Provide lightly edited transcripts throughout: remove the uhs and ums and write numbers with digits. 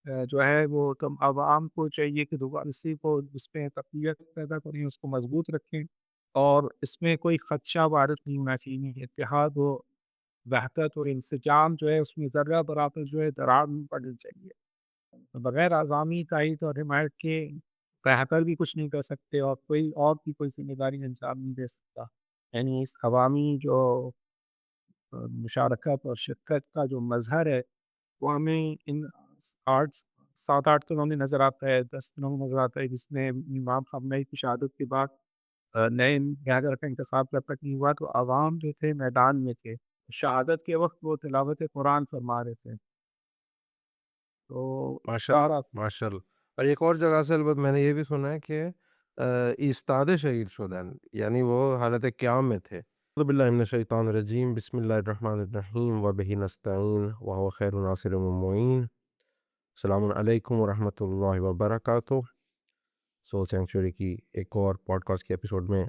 جو ہے وہ تم عوام کو چاہیے کہ دوبارہ کو اس پہ تقویت پیدا کریں، اس کو مضبوط رکھیں، اور اس میں کوئی خدشہ وارد نہیں ہونا چاہیے۔ اتحاد و وحدت اور انسجام جو ہے اس میں ذرہ برابر جو ہے درار نہیں پڑنی چاہیے۔ بغیر عوامی تائید اور حمایت کے بہتر بھی کچھ نہیں کر سکتے، اور کوئی اور بھی کوئی ذمہ داری انجام نہیں دے سکتا۔ یعنی اس عوامی جو مشارکت اور شرکت کا جو مظہر ہے، وہ ہمیں ان 8 7-8 دنوں میں نظر آتا ہے، 10 دنوں میں نظر آتا ہے، جس میں امام خامنہ کی شہادت کے بعد نئے لیڈر کا انتخاب جب تک نہیں ہوا تو عوام جو تھے میدان میں تھے۔ شہادت کے وقت وہ تلاوت قرآن فرما رہے تھے، تو ماشاء سارا ماشاء اللہ. اور ایک اور جگہ سے البتہ میں نے یہ بھی سنا ہے کہ ایستاد شہید شدن یعنی وہ حالت قیام میں تھے. اعوذ باللہ من الشیطان الرجیم بسم اللہ الرحمن الرحیم وبہ نستعین وهو خیر ناصر و معین. السلام علیکم ورحمۃ اللہ وبرکاتہ. سول سینکچوری کی ایک اور پوڈ کاسٹ کے ایپیسوڈ میں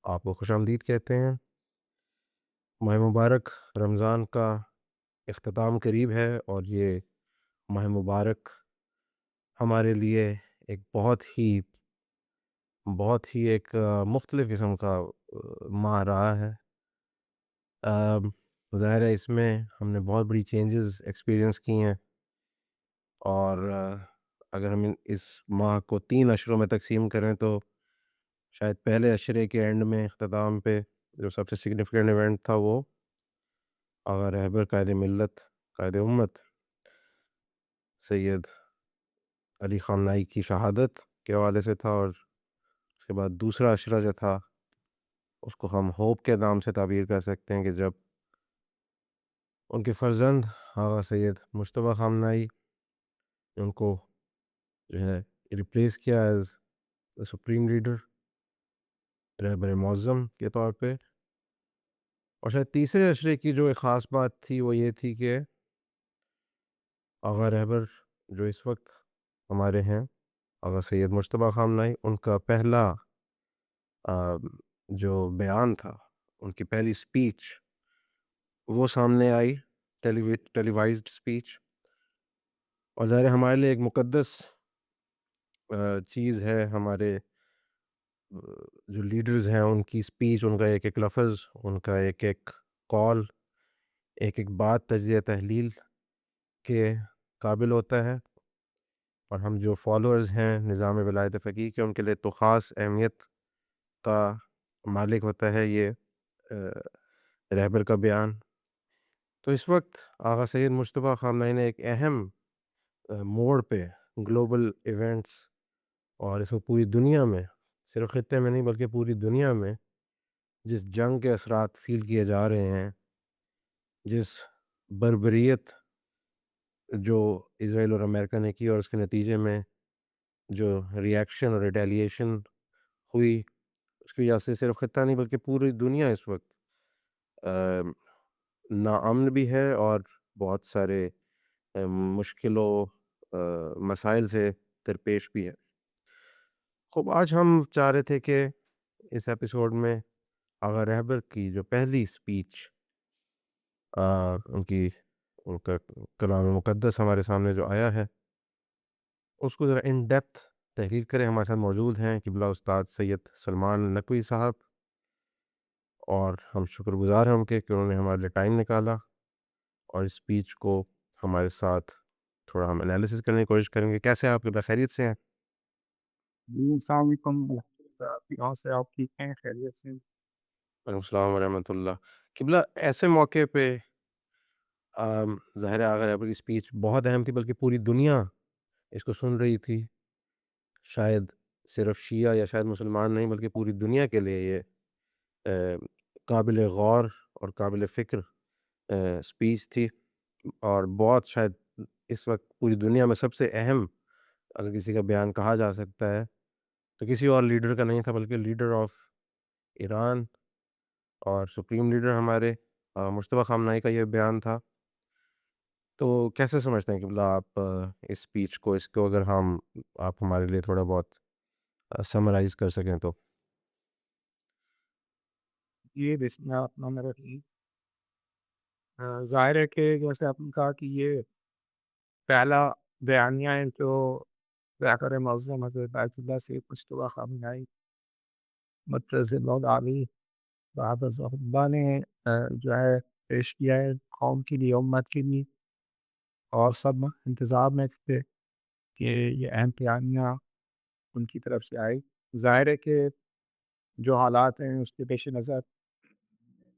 آپ کو خوش آمدید کہتے ہیں. ماہ مبارک رمضان کا اختتام قریب ہے، اور یہ ماہ مبارک ہمارے لیے ایک بہت ہی ایک مختلف قسم کا ماہ رہا ہے. ظاہر ہے اس میں ہم نے بہت بڑی چینجز ایکسپیرینس کی ہیں، اور اگر ہم اس ماہ کو 3 اشروں میں تقسیم کریں تو شاید پہلے اشرے کے اینڈ میں اختتام پہ جو سب سے سگنیفیکنٹ ایونٹ تھا وہ آغا رہبر قائد ملت قائد امت سید علی خامنہئی کی شہادت کے حوالے سے تھا، اور اس کے بعد دوسرا اشرہ جو تھا اس کو ہم ہوپ کے نام سے تعبیر کر سکتے ہیں کہ جب ان کے فرزند آغا سید مجتبیٰ خامنہئی ان کو جو ہے ریپلیس کیا ایز سپریم لیڈر رہبر معظم کے طور پہ. اور شاید تیسرے اشرے کی جو ایک خاص بات تھی وہ یہ تھی کہ آغا رہبر جو اس وقت ہمارے ہیں آغا سید مجتبیٰ خامنہئی، ان کا پہلا جو بیان تھا، ان کی پہلی سپیچ وہ سامنے آئی، ٹیلی وائزڈ سپیچ. اور ظاہر ہے ہمارے لیے ایک مقدس چیز ہے. ہمارے جو لیڈرز ہیں ان کی سپیچ، ان کا ایک ایک لفظ، ان کا ایک ایک کال، ایک ایک بات تجزیہ تحلیل کے قابل ہوتا ہے. اور ہم جو فالوورز ہیں نظام ولایت فقیہ کے، ان کے لیے تو خاص اہمیت کا مالک ہوتا ہے یہ رہبر کا بیان. تو اس وقت آغا سید مجتبیٰ خامنہئی نے ایک اہم موڑ پہ گلوبل ایونٹس، اور اس وقت پوری دنیا میں، صرف خطے میں نہیں بلکہ پوری دنیا میں جس جنگ کے اثرات فیل کیے جا رہے ہیں، جس بربریت جو اسرائیل اور امریکہ نے کی، اور اس کے نتیجے میں جو ریاکشن اور ریٹیلیشن ہوئی، اس کی وجہ سے صرف خطہ نہیں بلکہ پوری دنیا اس وقت ناامن بھی ہے، اور بہت سارے مشکلوں مسائل سے درپیش بھی ہے. خب آج ہم چاہ رہے تھے کہ اس ایپیسوڈ میں آغا رہبر کی جو پہلی سپیچ ان کا کلام مقدس ہمارے سامنے جو آیا ہے اس کو ذرا ان ڈیپتھ تحلیل کریں. ہمارے ساتھ موجود ہیں قبلہ استاد سید سلمان نقوی صاحب، اور ہم شکر گزار ہیں ان کے کہ انہوں نے ہمارے لیے ٹائم نکالا، اور اس سپیچ کو ہمارے ساتھ تھوڑا ہم انالیسس کرنے کی کوشش کریں گے. کیسے آپ قبلہ؟ خیریت سے ہیں؟ السلام علیکم یہاں سے آپ ٹھیک ہیں، خیریت سے؟ وعلیکم السلام ورحمۃ اللہ. قبلہ ایسے موقع پہ ظاہر آغا رہبر کی سپیچ بہت اہم تھی، بلکہ پوری دنیا اس کو سن رہی تھی. شاید صرف شیعہ یا شاید مسلمان نہیں بلکہ پوری دنیا کے لیے یہ قابل غور اور قابل فکر سپیچ تھی. اور بہت شاید اس وقت پوری دنیا میں سب سے اہم اگر کسی کا بیان کہا جا سکتا ہے تو کسی اور لیڈر کا نہیں تھا بلکہ لیڈر آف ایران اور سپریم لیڈر ہمارے مجتبیٰ خامنہئی کا یہ بیان تھا. تو کیسے سمجھتے ہیں کہ آپ اس سپیچ کو، اس کو اگر آپ ہمارے لیے تھوڑا بہت سمرائز کر سکیں تو؟ یہ بسم اللہ الرحمن الرحیم. ظاہر ہے کہ جیسے آپ نے کہا کہ یہ پہلا بیانیہ ہیں جو پیغمبر معظم حضرت بیت اللہ سے مشتبہ خامنہ آئی مترز علی بہادر صاحبہ نے جو ہے پیش کیا ہے قوم کے لیے امت کے لیے، اور سب انتظار میں تھے کہ یہ اہم بیانیہ ان کی طرف سے آئی۔ ظاہر ہے کہ جو حالات ہیں اس کے پیش نظر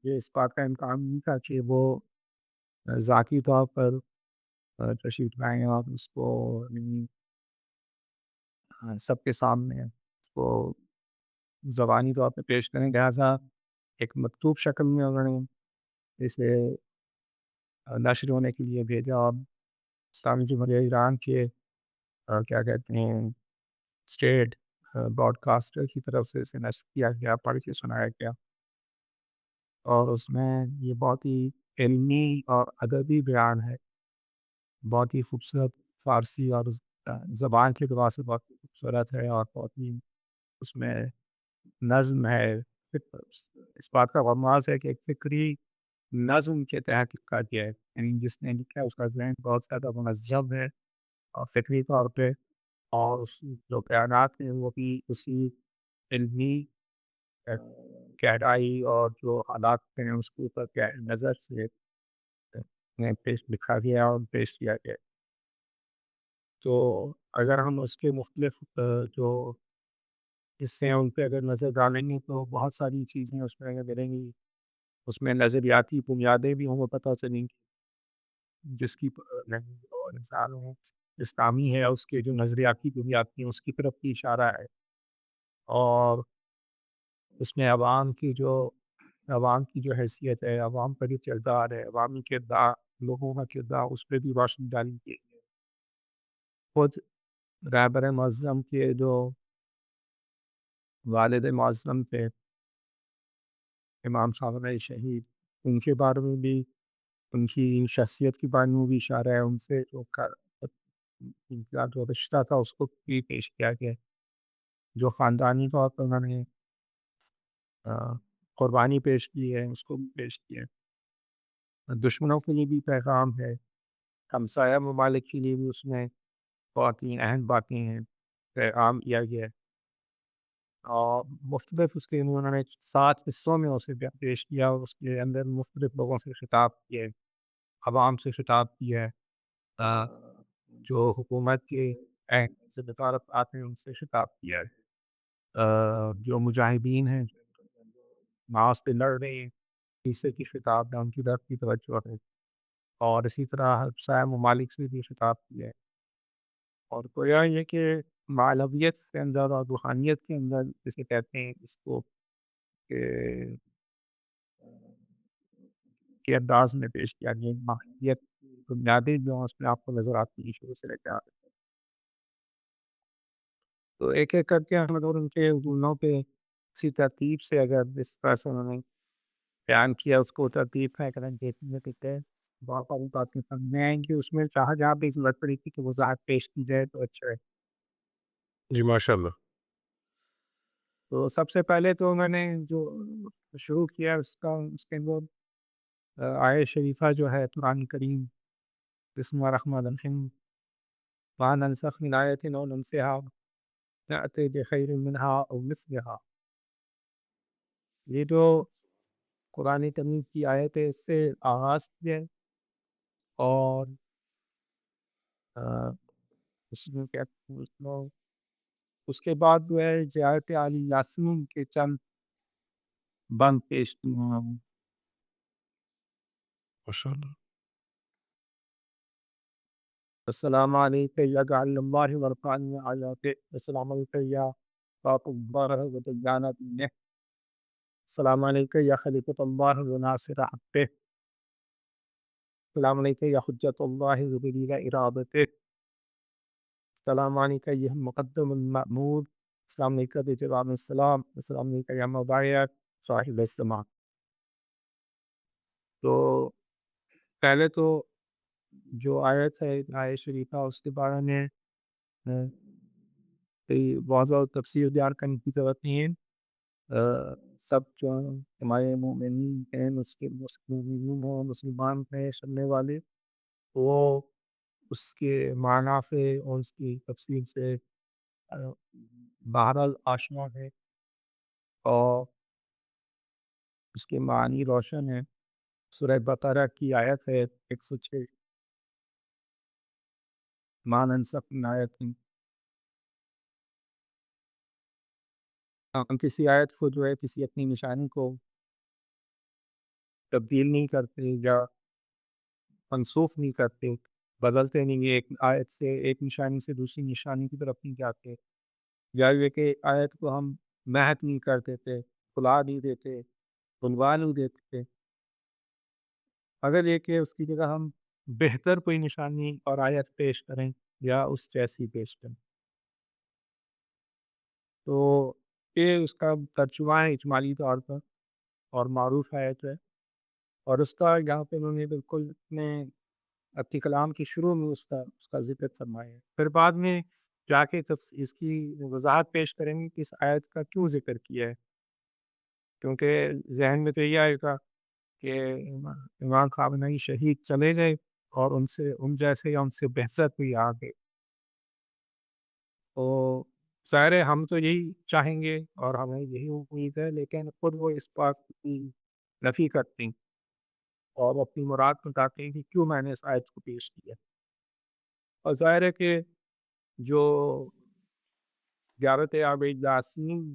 یہ اس بات کا امکان نہیں تھا کہ وہ ذاتی طور پر تشریف لائیں اور اس کو سب کے سامنے اس کو زبانی طور پہ پیش کریں، لہٰذا ایک مکتوب شکل میں انہوں نے اسے نشر ہونے کے لیے بھیجا، اور اسلامی جمہوریہ ایران کے کیا کہتے ہیں اسٹیٹ براڈ کاسٹر کی طرف سے اسے نشر کیا گیا، پڑھ کے سنایا گیا، اور اس میں یہ بہت ہی علمی اور ادبی بیان ہے، بہت ہی خوبصورت فارسی اور زبان کے اعتبار سے بہت ہی خوبصورت ہے، اور بہت ہی اس میں نظم ہے۔ اس بات کا غماز ہے کہ ایک فکری نظم کے تحت لکھا گیا ہے، یعنی جس نے لکھا ہے اس کا ذہن بہت زیادہ منظم ہے اور فکری طور پہ، اور اس جو بیانات ہیں وہ بھی اسی علمی گہرائی اور جو حالات ہیں اس کے اوپر گہری نظر سے پیش لکھا گیا اور پیش کیا گیا۔ تو اگر ہم اس کے مختلف جو حصے ہیں ان پہ اگر نظر ڈالیں گے تو بہت ساری چیزیں اس میں ہمیں ملیں گی، اس میں نظریاتی بنیادیں بھی ہمیں پتہ چلیں گی، جس کی اور انسانوں اسلامی ہے اس کے جو نظریاتی بنیاد کی اس کی طرف بھی اشارہ ہے، اور اس میں عوام کی جو حیثیت ہے، عوام کا جو کردار ہے، عوامی کردار، لوگوں کا کردار، اس پہ بھی روشنی ڈالی گئی ہے۔ خود رہبر معظم کے جو والد معظم تھے امام صاحب شہید، ان کے بارے میں بھی، ان کی شخصیت کے بارے میں بھی اشارہ ہے، ان سے ان کا جو رشتہ تھا اس کو بھی پیش کیا گیا، جو خاندانی طور پر انہوں نے آ، قربانی پیش کی ہے اس کو بھی پیش کیا ہے۔ دشمنوں کے لیے بھی پیغام ہے، ہمسایہ ممالک کے لیے بھی اس میں بہت ہی اہم باتیں ہیں، پیغام دیا گیا ہے، اور مختلف اس کے انہوں نے 7 حصوں میں اسے پیش کیا، اور اس کے اندر مختلف لوگوں سے خطاب کیے، عوام سے خطاب کیا ہے، آ، جو حکومت کے اہم ذمہ دار افراد ہیں ان سے خطاب کیا ہے، جو مجاہدین ہیں معاش پہ لڑ رہے ہیں تیسرے کی خطاب ہے، ان کی طرف کی توجہ ہے، اور اسی طرح ہمسایہ ممالک سے بھی خطاب کیا ہے، اور گویا یہ کہ معنویت کے اندر اور روحانیت کے اندر جسے کہتے ہیں اس کو کہ کے انداز میں پیش کیا گیا، معنویت بنیادیں جو ہیں اس میں آپ کو نظر آتی ہیں شروع سے لے کے آگے، تو ایک ایک کر کے ہم اگر ان کے اصولوں پہ اسی ترتیب سے اگر اس طرح سے انہوں نے بیان کیا اس کو ترتیب ہے اگر ہم دیکھیں گے تو بہت ساری باتیں سامنے آئیں گی، اس میں جہاں جہاں بھی ضرورت پڑے گی کہ وضاحت پیش کی جائے تو اچھا ہے۔ جی، ماشاء اللہ۔ تو سب سے پہلے تو میں نے جو شروع کیا اس کے اندر آیت شریفہ جو ہے قرآن کریم، بسم اللہ الرحمن الرحیم، مَا نَنسَخْ مِنْ آیَةٍ أَوْ نُنْسِهَا نَأْتِ بِخَيْرٍ مِنْهَا أَوْ مِثْلِهَا، یہ جو قرآن کریم کی آیت ہے اس سے آغاز کیا ہے، اور آ، اس میں کیا اس کے بعد جو ہے آیت علی یاسین کے چند بند پیش کی ہیں۔ ماشاء اللہ۔ السلام علیکم یا جعل اللہ ورقان آیات، السلام علیکم یا فاطم بارہ و تجانہ بنہ، السلام علیکم یا خلیفۃ اللہ و ناصر حقہ، السلام علیکم یا حجت اللہ و دلیل ارادتہ، السلام علیکم یا مقدم المأمور، السلام علیکم بجواب السلام، السلام علیکم یا مبایع صاحب السماع۔ تو پہلے تو جو آیت ہے آیت شریفہ اس کے بارے میں بہت زیادہ تفصیل بیان کرنے کی ضرورت نہیں ہے، سب جو ہمارے مومنین ہیں، مسلمان ہیں، سننے والے، وہ اس کے معنی سے اور اس کی تفصیل سے آ، بہرحال آشنا ہے، اور اس کے معنی روشن ہیں۔ سورہ بقرہ کی آیت ہے 106، ما ننسخ من آیت، ہم کسی آیت کو جو ہے کسی اپنی نشانی کو تبدیل نہیں کرتے یا منسوخ نہیں کرتے، بدلتے نہیں ہیں، ایک آیت سے ایک نشانی سے دوسری نشانی کی طرف نہیں جاتے، یا یہ کہ آیت کو ہم محو نہیں کر دیتے، بھلا نہیں دیتے، بلوا نہیں دیتے، اگر یہ کہ اس کی جگہ ہم بہتر کوئی نشانی اور آیت پیش کریں یا اس جیسی پیش کریں، تو یہ اس کا ترجمہ ہے اجمالی طور پر، اور معروف آیت ہے، اور اس کا یہاں پہ انہوں نے بالکل اپنی کلام کے شروع میں اس کا ذکر فرمایا ہے، پھر بعد میں جا کے اس کی وضاحت پیش کریں گے کہ اس آیت کا کیوں ذکر کیا ہے، کیونکہ ذہن میں تو یہ آئے گا کہ امام خامنہئی شہید چلے گئے اور ان جیسے یا ان سے بہتر کوئی آ گئے، تو ظاہر ہے ہم تو یہی چاہیں گے اور ہمیں یہی امید ہے، لیکن خود وہ اس بات کی نفی کرتے ہیں اور اپنی مراد بتاتے ہیں کہ کیوں میں نے اس آیت کو پیش کیا، اور ظاہر ہے کہ جو زیارت آب یاسین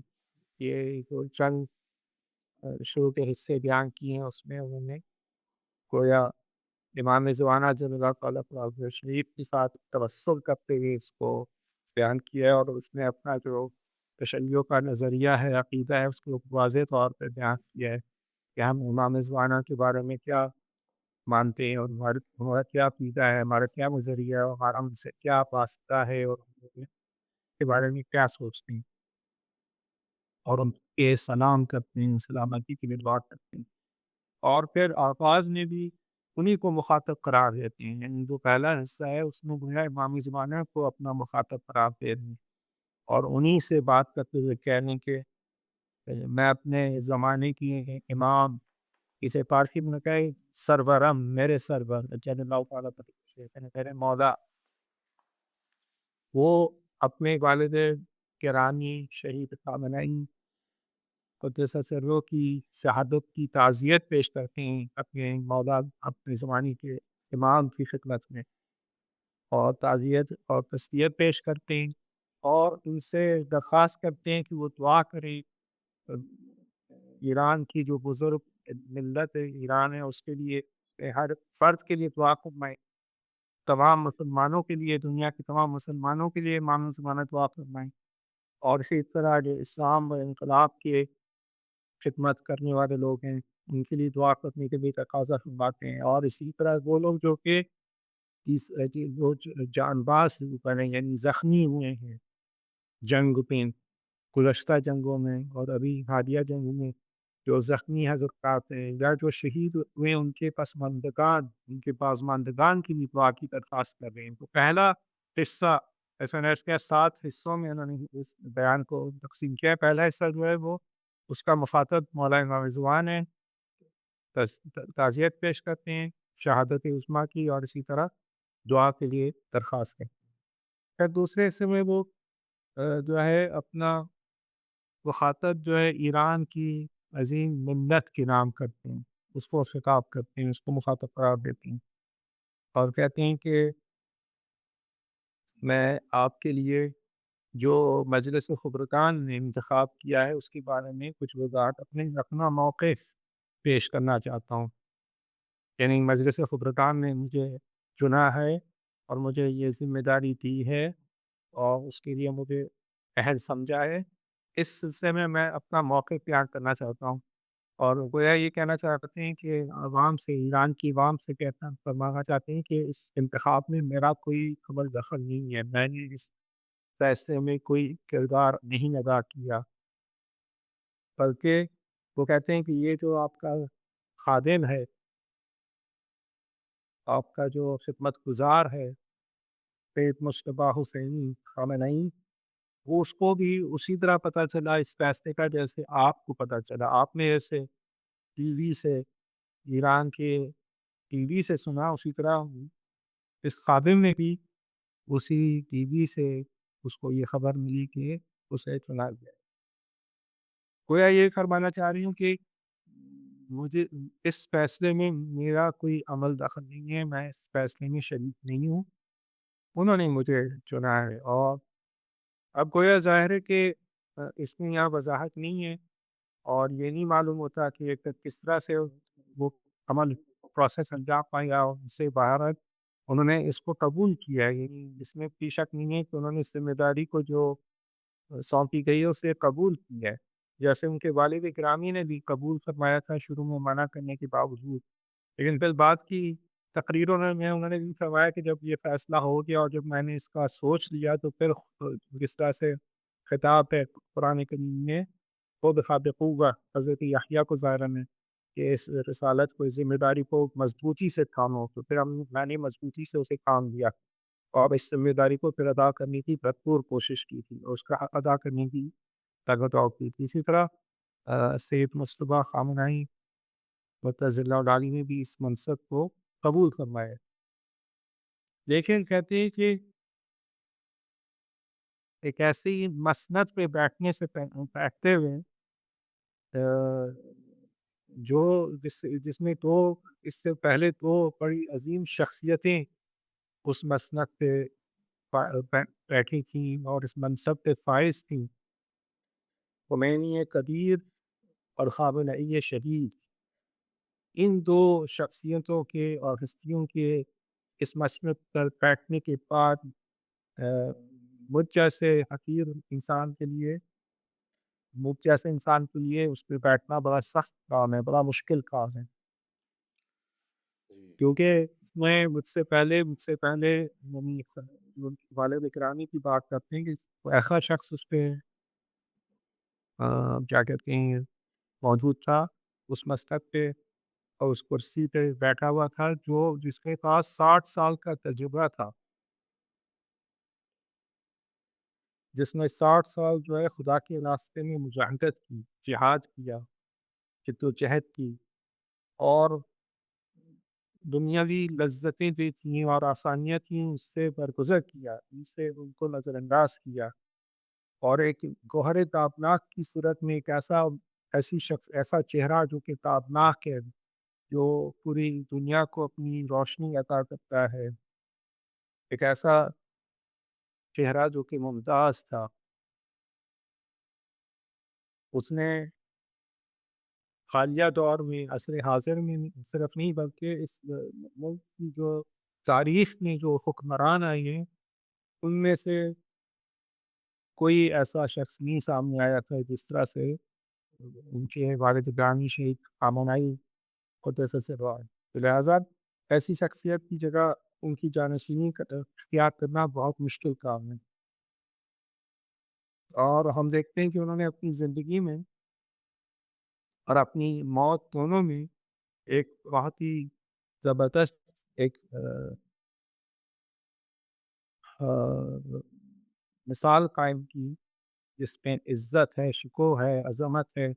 کے جو چند شروع کے حصے بیان کیے ہیں، اس میں انہوں نے گویا امام زمانہ جل اللہ تعالیٰ عنہ شریف کے ساتھ توسل کرتے ہوئے اس کو بیان کیا ہے، اور اس نے اپنا جو تشیع کا نظریہ ہے، عقیدہ ہے، اس کو واضح طور پہ بیان کیا ہے کہ ہم امام زمانہ کے بارے میں کیا مانتے ہیں، اور ہمارا کیا عقیدہ ہے، ہمارا کیا نظریہ ہے، اور ہمارا ان سے کیا واسطہ ہے، اور ہم ان کے بارے میں کیا سوچتے ہیں، اور ان کے سلام کرتے ہیں، سلامتی کی بھی دعا کرتے ہیں، اور پھر آغاز میں بھی انہی کو مخاطب قرار دیتے ہیں، یعنی جو پہلا حصہ ہے اس میں گویا امام زمانہ کو اپنا مخاطب قرار دے رہے ہیں، اور انہی سے بات کرتے ہوئے کہہ رہے ہیں کہ میں اپنے زمانے کی امام، اسے فارسی میں کہے سرورم، میرے سرور جل اللہ تعالیٰ میرے مولا، وہ اپنے والد گرامی شہید خامنہئی قدس سروں کی شہادت کی تعزیت پیش کرتے ہیں اپنے مولا، اپنے زمانے کے امام کی خدمت میں، اور تعزیت اور تسلیت پیش کرتے ہیں، اور ان سے درخواست کرتے ہیں کہ وہ دعا کریں ایران کی جو بزرگ ملت ایران ہے اس کے لیے، ہر فرد کے لیے دعا فرمائیں، تمام مسلمانوں کے لیے، دنیا کے تمام مسلمانوں کے لیے امام زمانہ دعا فرمائیں، اور اسی طرح جو اسلام و انقلاب کے خدمت کرنے والے لوگ ہیں ان کے لیے دعا کرنے کے بھی تقاضا فرماتے ہیں، اور اسی طرح وہ لوگ جو کہ وہ جان باز بنے، یعنی زخمی ہوئے ہیں جنگ میں، گزشتہ جنگوں میں اور ابھی حالیہ جنگوں میں جو زخمی حضرات ہیں یا جو شہید ہوئے، ان کے پسماندگان، ان کے بازماندگان کی بھی دعا کی درخواست کر رہے ہیں، تو پہلا حصہ ایس کے 7 حصوں میں انہوں نے اس بیان کو تقسیم کیا ہے۔ پہلا حصہ جو ہے وہ اس کا مخاطب مولا امام زبان ہے، تعزیت پیش کرتے ہیں شہادت عظمیٰ کی، اور اسی طرح دعا کے لیے درخواست کرتے ہیں۔ پھر دوسرے حصے میں وہ جو ہے اپنا مخاطب جو ہے ایران کی عظیم ملت کے نام کرتے ہیں، اس کو خطاب کرتے ہیں، اس کو مخاطب قرار دیتے ہیں، اور کہتے ہیں کہ میں آپ کے لیے جو مجلس خبرگان نے انتخاب کیا ہے اس کے بارے میں کچھ وضاحت اپنا موقف پیش کرنا چاہتا ہوں، یعنی مجلس خبرگان نے مجھے چنا ہے اور مجھے یہ ذمہ داری دی ہے، اور اس کے لیے مجھے اہل سمجھا ہے، اس سلسلے میں اپنا موقف بیان کرنا چاہتا ہوں، اور گویا یہ کہنا چاہتے ہیں کہ عوام سے، ایران کی عوام سے کہنا فرمانا چاہتے ہیں کہ اس انتخاب میں میرا کوئی خبر دخل نہیں ہے، میں نے اس فیصلے میں کوئی کردار نہیں ادا کیا، بلکہ وہ کہتے ہیں کہ یہ جو آپ کا خادم ہے، آپ کا جو خدمت گزار ہے سید مجتبیٰ حسینی خامنہئی، وہ اس کو بھی اسی طرح پتہ چلا اس فیصلے کا جیسے آپ کو پتہ چلا، آپ نے ایسے ٹی وی سے، ایران کے ٹی وی سے سنا، اسی طرح اس خادم نے بھی اسی ٹی وی سے اس کو یہ خبر ملی کہ اسے چنا گیا۔ گویا یہ فرمانا چاہ رہی ہوں کہ مجھے اس فیصلے میں میرا کوئی عمل دخل نہیں ہے، میں اس فیصلے میں شریک نہیں ہوں، انہوں نے مجھے چنا ہے۔ اور اب گویا ظاہر ہے کہ اس میں یہاں وضاحت نہیں ہے اور یہ نہیں معلوم ہوتا کہ ایک کس طرح سے وہ عمل پروسیس انجام پایا اور اس سے باہر انہوں نے اس کو قبول کیا ہے، یعنی اس میں کوئی شک نہیں ہے کہ انہوں نے اس ذمہ داری کو جو سونپی گئی ہے اسے قبول کیا ہے، جیسے ان کے والد گرامی نے بھی قبول فرمایا تھا شروع میں منع کرنے کے باوجود، لیکن پھر بعد کی تقریروں میں انہوں نے بھی فرمایا کہ جب یہ فیصلہ ہو گیا اور جب میں نے اس کا سوچ لیا تو پھر جس طرح سے خطاب ہے قرآن کریم میں وہ بخابقوبہ حضرت یحییٰ کو ظاہر ہے کہ اس رسالت کو اس ذمہ داری کو مضبوطی سے تھامو، تو پھر میں نے مضبوطی سے اسے کام لیا اور اس ذمہ داری کو پھر ادا کرنے کی بھرپور کوشش کی تھی اور اس کا حق ادا کرنے کی طاقت اور کی تھی۔ اسی طرح سید مصطفیٰ خامنہئی مرتضی اللہ علیہ نے بھی اس منصب کو قبول فرمایا، لیکن کہتے ہیں کہ ایک ایسی مسند پہ بیٹھنے سے بیٹھتے ہوئے جو جس میں دو اس سے پہلے دو بڑی عظیم شخصیتیں اس مسند پہ بیٹھی تھیں اور اس منصب پہ فائز تھیں، خمینی کبیر اور خامنہئی شہید، ان دو شخصیتوں کے اور ہستیوں کے اس مسند پر بیٹھنے کے بعد مجھ جیسے حقیر انسان کے لیے مجھ جیسے انسان کے لیے اس پہ بیٹھنا بڑا سخت کام ہے، بڑا مشکل کام ہے، جی، کیونکہ اس میں مجھ سے پہلے یعنی والد اکرامی کی بات کرتے ہیں کہ کوئی ایسا شخص اس پہ کیا کہتے ہیں موجود تھا اس مسلک پہ اور اس کرسی پہ بیٹھا ہوا تھا جو جس کے پاس 60 سال کا تجربہ تھا، جس نے 60 سال جو ہے خدا کے راستے میں مجاہدت کی، جہاد کیا، جدوجہد کی اور دنیاوی لذتیں جو تھیں اور آسانیاں تھیں اس سے برگزر کیا، ان سے ان کو نظر انداز کیا اور ایک گوہر تابناک کی صورت میں ایسی شخص ایسا چہرہ جو کہ تابناک ہے، جو پوری دنیا کو اپنی روشنی عطا کرتا ہے، ایک ایسا چہرہ جو کہ ممتاز تھا، اس نے حالیہ دور میں عصر حاضر میں صرف نہیں بلکہ اس ملک کی جو تاریخ میں جو حکمران آئے ہیں ان میں سے کوئی ایسا شخص نہیں سامنے آیا تھا جس طرح سے ان کے والد گرامی شہید خامنہئی قدس سرور، تو لہٰذا ایسی شخصیت کی جگہ ان کی جانشینی اختیار کرنا بہت مشکل کام ہے، اور ہم دیکھتے ہیں کہ انہوں نے اپنی زندگی میں اور اپنی موت دونوں میں ایک بہت ہی زبردست ایک مثال قائم کی جس میں عزت ہے، شکوہ ہے، عظمت ہے،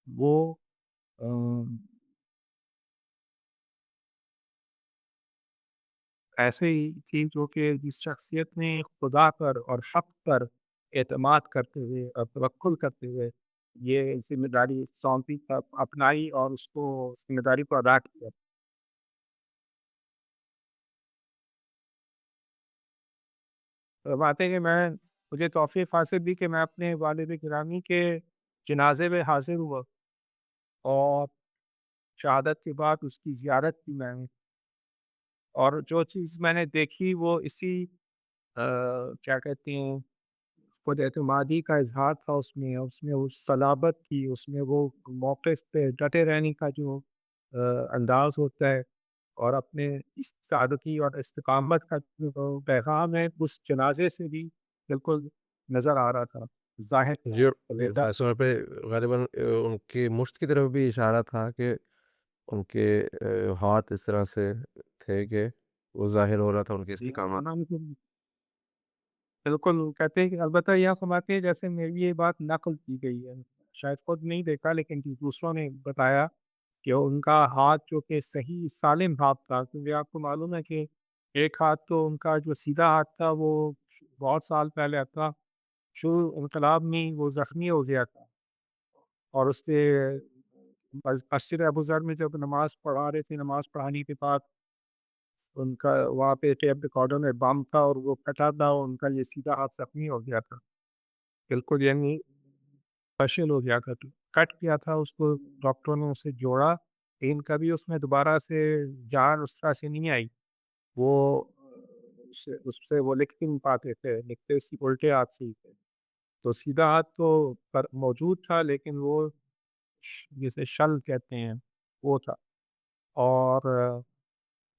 وہ ایسے ہی تھی جو کہ جس شخصیت نے خدا پر اور حق پر اعتماد کرتے ہوئے اور توکل کرتے ہوئے یہ ذمہ داری سونپی اپنائی اور اس کو ذمہ داری کو ادا کیا۔ بات ہے کہ مجھے توفیق حاصل بھی کہ میں اپنے والد گرامی کے جنازے میں حاضر ہوا اور شہادت کے بعد اس کی زیارت کی میں نے، اور جو چیز میں نے دیکھی وہ اسی کیا کہتے ہیں خود اعتمادی کا اظہار تھا اس میں وہ صلابت تھی، اس میں وہ موقف پہ ڈٹے رہنے کا جو انداز ہوتا ہے اور اپنے استعدادی اور استقامت کا جو پیغام ہے اس جنازے سے بھی بالکل نظر آ رہا تھا، ظاہر جی، اور تھا۔ خاص طور پہ غالباً ان کی مشت کی طرف بھی اشارہ تھا کہ ان کے ہاتھ اس طرح سے تھے کہ وہ ظاہر ہو رہا تھا ان کی جی استقامت۔ بالکل کہتے ہیں کہ البتہ یہ فرماتے ہیں جیسے میری یہ بات نقل کی گئی ہے، شاید خود نہیں دیکھا لیکن دوسروں نے بتایا کہ ان کا ہاتھ جو کہ صحیح سالم ہاتھ تھا، کیونکہ آپ کو معلوم ہے کہ ایک ہاتھ تو ان کا جو سیدھا ہاتھ تھا وہ بہت سال پہلے تھا، شروع انقلاب میں ہی وہ زخمی ہو گیا تھا، اور اس سے مسجد ابوذر میں جب نماز پڑھا رہے تھے، نماز پڑھانے کے بعد ان کا وہاں پہ ٹیپ ریکارڈر میں بم تھا اور وہ پھٹا تھا، اور ان کا یہ سیدھا ہاتھ زخمی ہو گیا تھا، بالکل یعنی فشل ہو گیا تھا، تو کٹ کیا تھا اس کو، ڈاکٹروں نے اسے جوڑا، لیکن کبھی اس میں دوبارہ سے جان اس طرح سے نہیں آئی، وہ اس سے وہ لکھ بھی نہیں پاتے تھے، لکھتے الٹے ہاتھ سے ہی تھے، تو سیدھا ہاتھ تو موجود تھا، لیکن وہ جسے شل کہتے ہیں وہ تھا، اور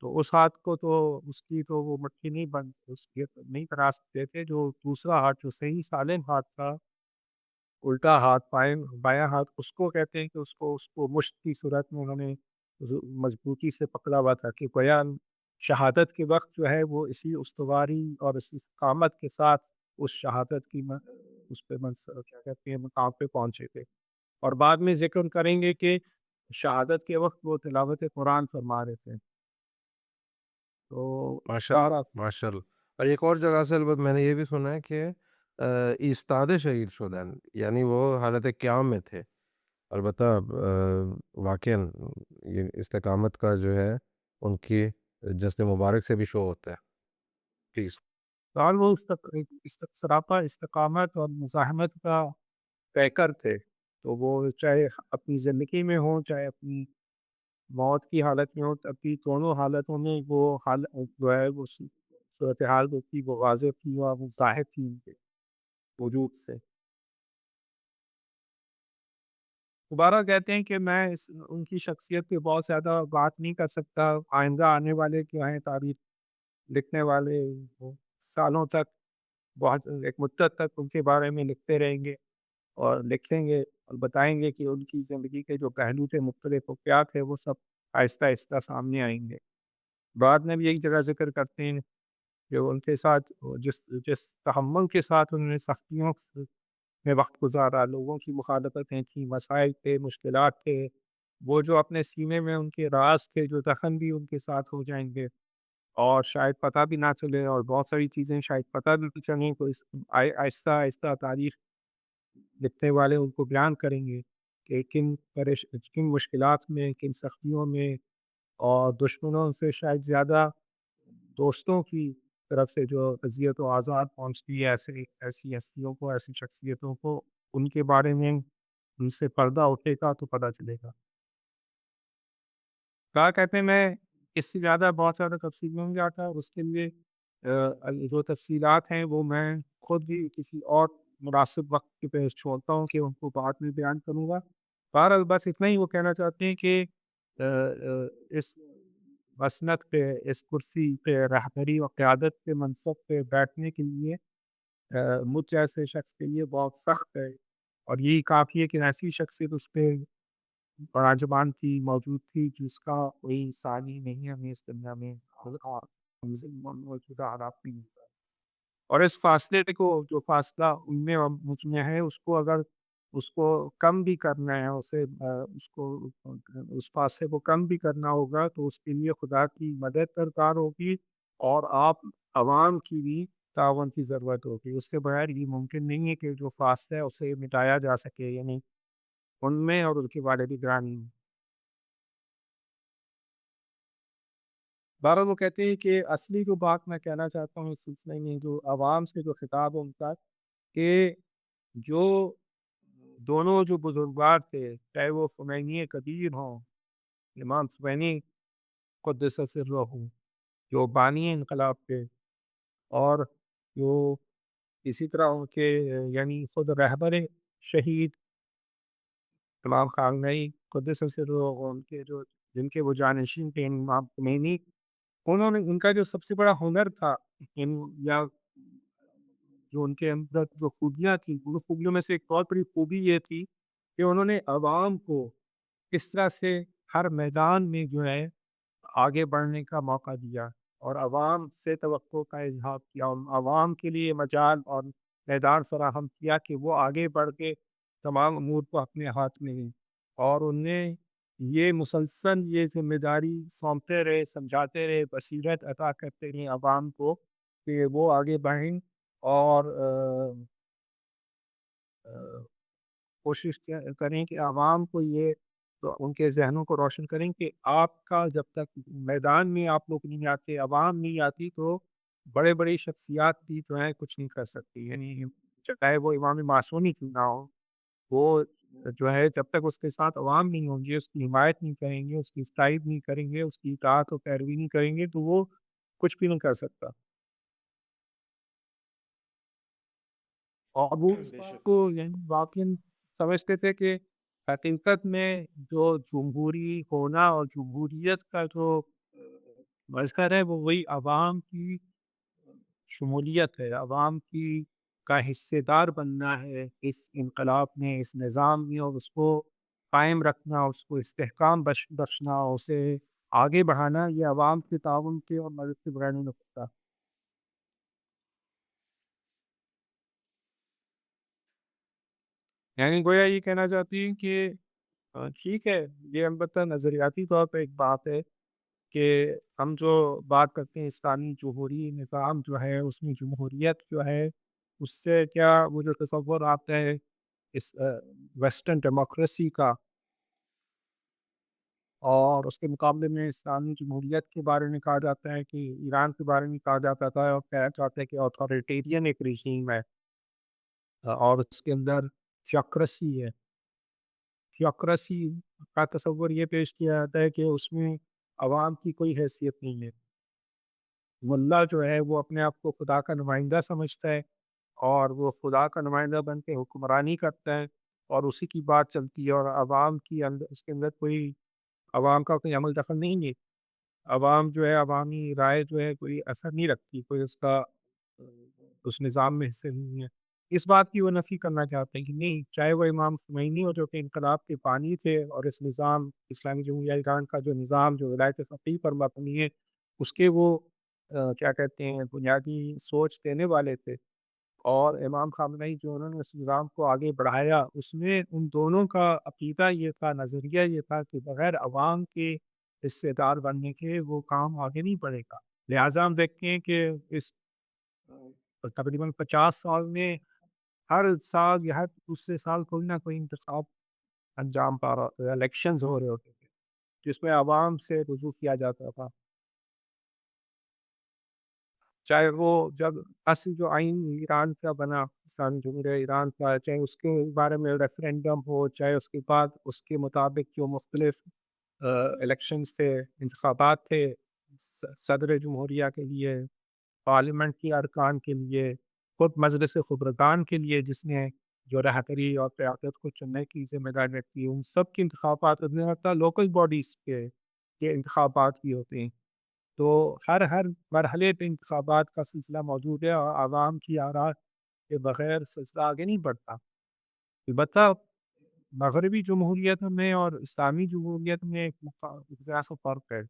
تو اس ہاتھ کو تو اس کی تو وہ مٹھی نہیں بن اس کی نہیں بنا سکتے تھے، جو دوسرا ہاتھ جو صحیح سالم ہاتھ تھا، الٹا ہاتھ بایاں ہاتھ اس کو کہتے ہیں کہ اس کو مشت کی صورت میں انہوں نے مضبوطی سے پکڑا ہوا تھا، کہ گویا شہادت کے وقت جو ہے وہ اسی استواری اور اسی استقامت کے ساتھ اس شہادت کی اس پہ کیا کہتے ہیں مقام پہ پہنچے تھے، اور بعد میں ذکر کریں گے کہ شہادت کے وقت وہ تلاوت قرآن فرما رہے تھے، تو ماشاء سارا ماشاء اللہ. اور ایک اور جگہ سے البتہ میں نے یہ بھی سنا ہے کہ ایستاد شہید شدن یعنی وہ حالت قیام میں تھے. البتہ واقعاً یہ استقامت کا جو ہے ان کی جسد مبارک سے بھی شو ہوتا ہے. پلیز. سال وہ سراپا استقامت اور مزاحمت کا پیکر تھے، تو وہ چاہے اپنی زندگی میں ہوں چاہے اپنی موت کی حالت میں ہوں، اپنی دونوں حالتوں میں وہ جو ہے وہ صورتحال جو تھی وہ واضح تھی اور وہ ظاہر تھی ان کے وجود سے. دوبارہ کہتے ہیں کہ میں ان کی شخصیت پہ بہت زیادہ بات نہیں کر سکتا، آئندہ آنے والے جو ہیں تاریخ لکھنے والے وہ سالوں تک بہت ایک مدت تک ان کے بارے میں لکھتے رہیں گے اور لکھیں گے اور بتائیں گے کہ ان کی زندگی کے جو پہلو تھے مختلف وہ کیا تھے، وہ سب آہستہ آہستہ سامنے آئیں گے. بعد میں بھی ایک جگہ ذکر کرتے ہیں کہ ان کے ساتھ جس جس تحمل کے ساتھ انہوں نے سختیوں میں وقت گزارا، لوگوں کی مخالفتیں تھیں، مسائل تھے، مشکلات تھے، وہ جو اپنے سینے میں ان کے راز تھے جو دفن بھی ان کے ساتھ ہو جائیں گے، اور شاید پتہ بھی نہ چلے، اور بہت ساری چیزیں شاید پتہ بھی چلیں، تو آہستہ آہستہ تاریخ لکھنے والے ان کو بیان کریں گے کہ کن مشکلات میں، کن سختیوں میں، اور دشمنوں سے شاید زیادہ دوستوں کی طرف سے جو اذیت و آزار پہنچتی ہے ایسی ہستیوں کو، ایسی شخصیتوں کو، ان کے بارے میں ان سے پردہ اٹھے گا تو پتہ چلے گا. کہا کہتے ہیں میں اس سے زیادہ بہت زیادہ تفصیل میں جاتا، اور اس کے لیے جو تفصیلات ہیں وہ میں خود بھی کسی اور مناسب وقت کے پہ چھوڑتا ہوں کہ ان کو بعد میں بیان کروں گا. بہرحال بس اتنا ہی وہ کہنا چاہتے ہیں کہ اس مسند پہ، اس کرسی پہ، رہبری اور قیادت کے منصب پہ بیٹھنے کے لیے مجھ جیسے شخص کے لیے بہت سخت ہے، اور یہی کافی ہے کہ ایسی شخصیت اس پہ براجمان تھی، موجود تھی، جس کا کوئی ثانی نہیں ہے ہمیں اس دنیا میں، اور موجودہ حالات میں ملتا ہے. اور اس فاصلے کو جو فاصلہ ان میں اور مجھ میں ہے، اس کو کم بھی کرنا ہے، اس فاصلے کو کم بھی کرنا ہوگا، تو اس کے لیے خدا کی مدد درکار ہوگی، اور آپ عوام کی بھی تعاون کی ضرورت ہوگی. اس کے بغیر یہ ممکن نہیں ہے کہ جو فاصلہ ہے اسے مٹایا جا سکے، یعنی ان میں اور ان کے والد گرامی میں. بہرحال وہ کہتے ہیں کہ اصلی جو بات میں کہنا چاہتا ہوں اس سلسلے میں، جو عوام سے جو خطاب ہے ان کا، کہ جو دونوں جو بزرگوار تھے، چاہے وہ خمینی کبیر ہوں، امام خمینی قدس سرہ ہوں، جو بانی انقلاب تھے، اور جو اسی طرح ان کے یعنی خود رہبر شہید امام خامنئی قدس سرہ ان کے جو جن کے وہ جانشین تھے امام خمینی، انہوں نے ان کا جو سب سے بڑا ہنر تھا، یا جو ان کے اندر جو خوبیاں تھیں، ان خوبیوں میں سے ایک بہت بڑی خوبی یہ تھی کہ انہوں نے عوام کو اس طرح سے ہر میدان میں جو ہے آگے بڑھنے کا موقع دیا، اور عوام سے توقع کا اظہار کیا، اور عوام کے لیے مجال اور میدان فراہم کیا کہ وہ آگے بڑھ کے تمام امور کو اپنے ہاتھ میں لیں. اور ان نے یہ مسلسل یہ ذمہ داری سونپتے رہے، سمجھاتے رہے، بصیرت عطا کرتے رہے عوام کو کہ وہ آگے بڑھیں اور آ کوشش کریں کہ عوام کو یہ تو ان کے ذہنوں کو روشن کریں کہ آپ کا جب تک میدان میں آپ لوگ نہیں آتے، عوام نہیں آتی، تو بڑے بڑی شخصیات بھی جو ہیں کچھ نہیں کر سکتی، یعنی چاہے وہ امام معصومی کیوں نہ ہو، وہ جو ہے جب تک اس کے ساتھ عوام نہیں ہوں گے، اس کی حمایت نہیں کریں گے، اس کی تائید نہیں کریں گے، اس کی اطاعت و پیروی نہیں کریں گے، تو وہ کچھ بھی نہیں کر سکتا۔ اور وہ اس بے بات شک کو یعنی واقعی سمجھتے تھے کہ حقیقت میں جو جمہوری ہونا اور جمہوریت کا جو مظہر ہے وہ وہی عوام کی شمولیت ہے، عوام کی کا حصے دار بننا ہے اس انقلاب میں، اس نظام میں، اور اس کو قائم رکھنا، اس کو استحکام بخشنا، اسے آگے بڑھانا، یہ عوام کے تعاون کے اور مدد کے بغیر نہیں ہو سکتا۔ یعنی گویا یہ کہنا چاہتی ہیں کہ ٹھیک ہے، یہ البتہ نظریاتی طور پہ ایک بات ہے کہ ہم جو بات کرتے ہیں اسلامی جمہوری نظام جو ہے اس میں جمہوریت جو ہے اس سے کیا وہ جو تصور آتا ہے اس ویسٹرن ڈیموکریسی کا، اور اس کے مقابلے میں اسلامی جمہوریت کے بارے میں کہا جاتا ہے کہ ایران کے بارے میں کہا جاتا تھا اور کہا جاتا ہے کہ اتھارٹیرین ایک رژیم ہے، اور اس کے اندر تھیوکریسی ہے۔ تھیوکریسی کا تصور یہ پیش کیا جاتا ہے کہ اس میں عوام کی کوئی حیثیت نہیں ہے، ملا جو ہے وہ اپنے آپ کو خدا کا نمائندہ سمجھتا ہے، اور وہ خدا کا نمائندہ بن کے حکمرانی کرتا ہے، اور اسی کی بات چلتی ہے، اور عوام کی اندر اس کے اندر کوئی عوام کا کوئی عمل دخل نہیں ہے، عوام جو ہے عوامی رائے جو ہے کوئی اثر نہیں رکھتی، کوئی اس کا اس نظام میں حصے نہیں ہے۔ اس بات کی وہ نفی کرنا چاہتے ہیں کہ نہیں، چاہے وہ امام خمینی ہو جو کہ انقلاب کے بانی تھے، اور اس نظام اسلامی جمہوریہ ایران کا جو نظام جو ولایت فقیہ پر مبنی ہے اس کے وہ کیا کہتے ہیں بنیادی سوچ دینے والے تھے، اور امام خامنہئی جو انہوں نے اس نظام کو آگے بڑھایا اس میں ان دونوں کا عقیدہ یہ تھا، نظریہ یہ تھا کہ بغیر عوام کے حصے دار بننے کے وہ کام آگے نہیں بڑھے گا۔ لہٰذا ہم دیکھتے ہیں کہ اس تقریباً 50 سال میں ہر سال یا ہر دوسرے سال کوئی نہ کوئی انتخاب انجام پا رہا ہوتا ہے، الیکشنز ہو رہے ہوتے تھے جس میں عوام سے رجوع کیا جاتا تھا، چاہے وہ جب اصل جو آئین ایران کا بنا اسلامی جمہوریہ ایران کا، چاہے اس کے بارے میں ریفرینڈم ہو، چاہے اس کے بعد اس کے مطابق جو مختلف الیکشنز تھے، انتخابات تھے صدر جمہوریہ کے لیے، پارلیمنٹ کی ارکان کے لیے، خود مجلس خبرگان کے لیے جس نے جو رہبری اور قیادت کو چننے کی ذمہ داری رکھتی ہے، ان سب کی انتخابات لوکل باڈیز کے یہ انتخابات بھی ہوتے ہیں، تو ہر مرحلے پہ انتخابات کا سلسلہ موجود ہے، اور عوام کی آراء کے بغیر سلسلہ آگے نہیں بڑھتا۔ البتہ مغربی جمہوریت میں اور اسلامی جمہوریت میں ایک ذرا سا فرق ہے،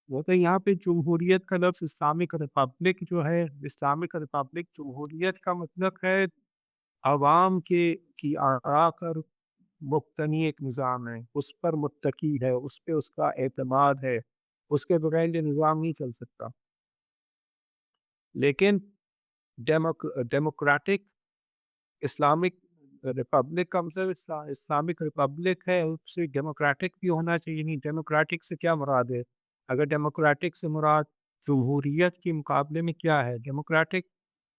وہ تو یہاں پہ جمہوریت کا لفظ اسلامک ریپبلک جو ہے، اسلامک ریپبلک جمہوریت کا مطلب ہے عوام کی آراء پر مبتنی ایک نظام ہے، اس پر متکی ہے، اس پہ اس کا اعتماد ہے، اس کے بغیر یہ نظام نہیں چل سکتا۔ لیکن ڈیموکریٹک اسلامک ریپبلک کا مطلب اسلامک ریپبلک ہے، اس سے ڈیموکریٹک بھی ہونا چاہیے، نہیں ڈیموکریٹک سے کیا مراد ہے؟ اگر ڈیموکریٹک سے مراد جمہوریت کے مقابلے میں کیا ہے؟ ڈیموکریٹک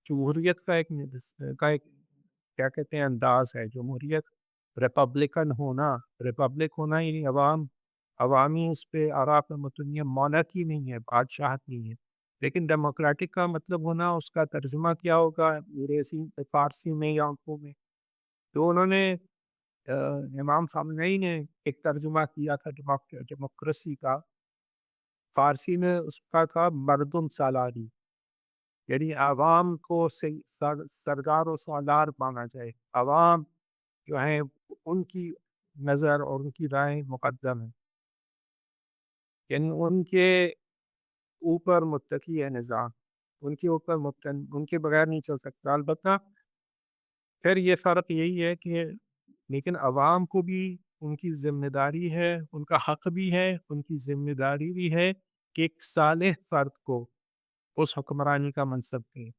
جمہوریت کا ایک کیا کہتے ہیں انداز ہے، جمہوریت ریپبلکن ہونا، ریپبلک ہونا یعنی عوامی اس پہ آراء پہ متنی مونارکی نہیں ہے، بادشاہت نہیں ہے، لیکن ڈیموکریٹک کا مطلب ہونا اس کا ترجمہ کیا ہوگا انگریزی فارسی میں یا اردو میں؟ تو انہوں نے امام خامنہئی نے ایک ترجمہ کیا تھا ڈیموکریسی کا، فارسی میں اس کا تھا مردم سالاری، یعنی عوام کو سردار و سالار مانا جائے، عوام جو ہیں ان کی نظر اور ان کی رائے مقدم ہے، یعنی ان کے اوپر متکی ہے نظام، ان کے اوپر ان کے بغیر نہیں چل سکتا۔ البتہ پھر یہ فرق یہی ہے کہ لیکن عوام کو بھی ان کی ذمہ داری ہے، ان کا حق بھی ہے، ان کی ذمہ داری بھی ہے کہ ایک صالح فرد کو اس حکمرانی کا منصب دیں۔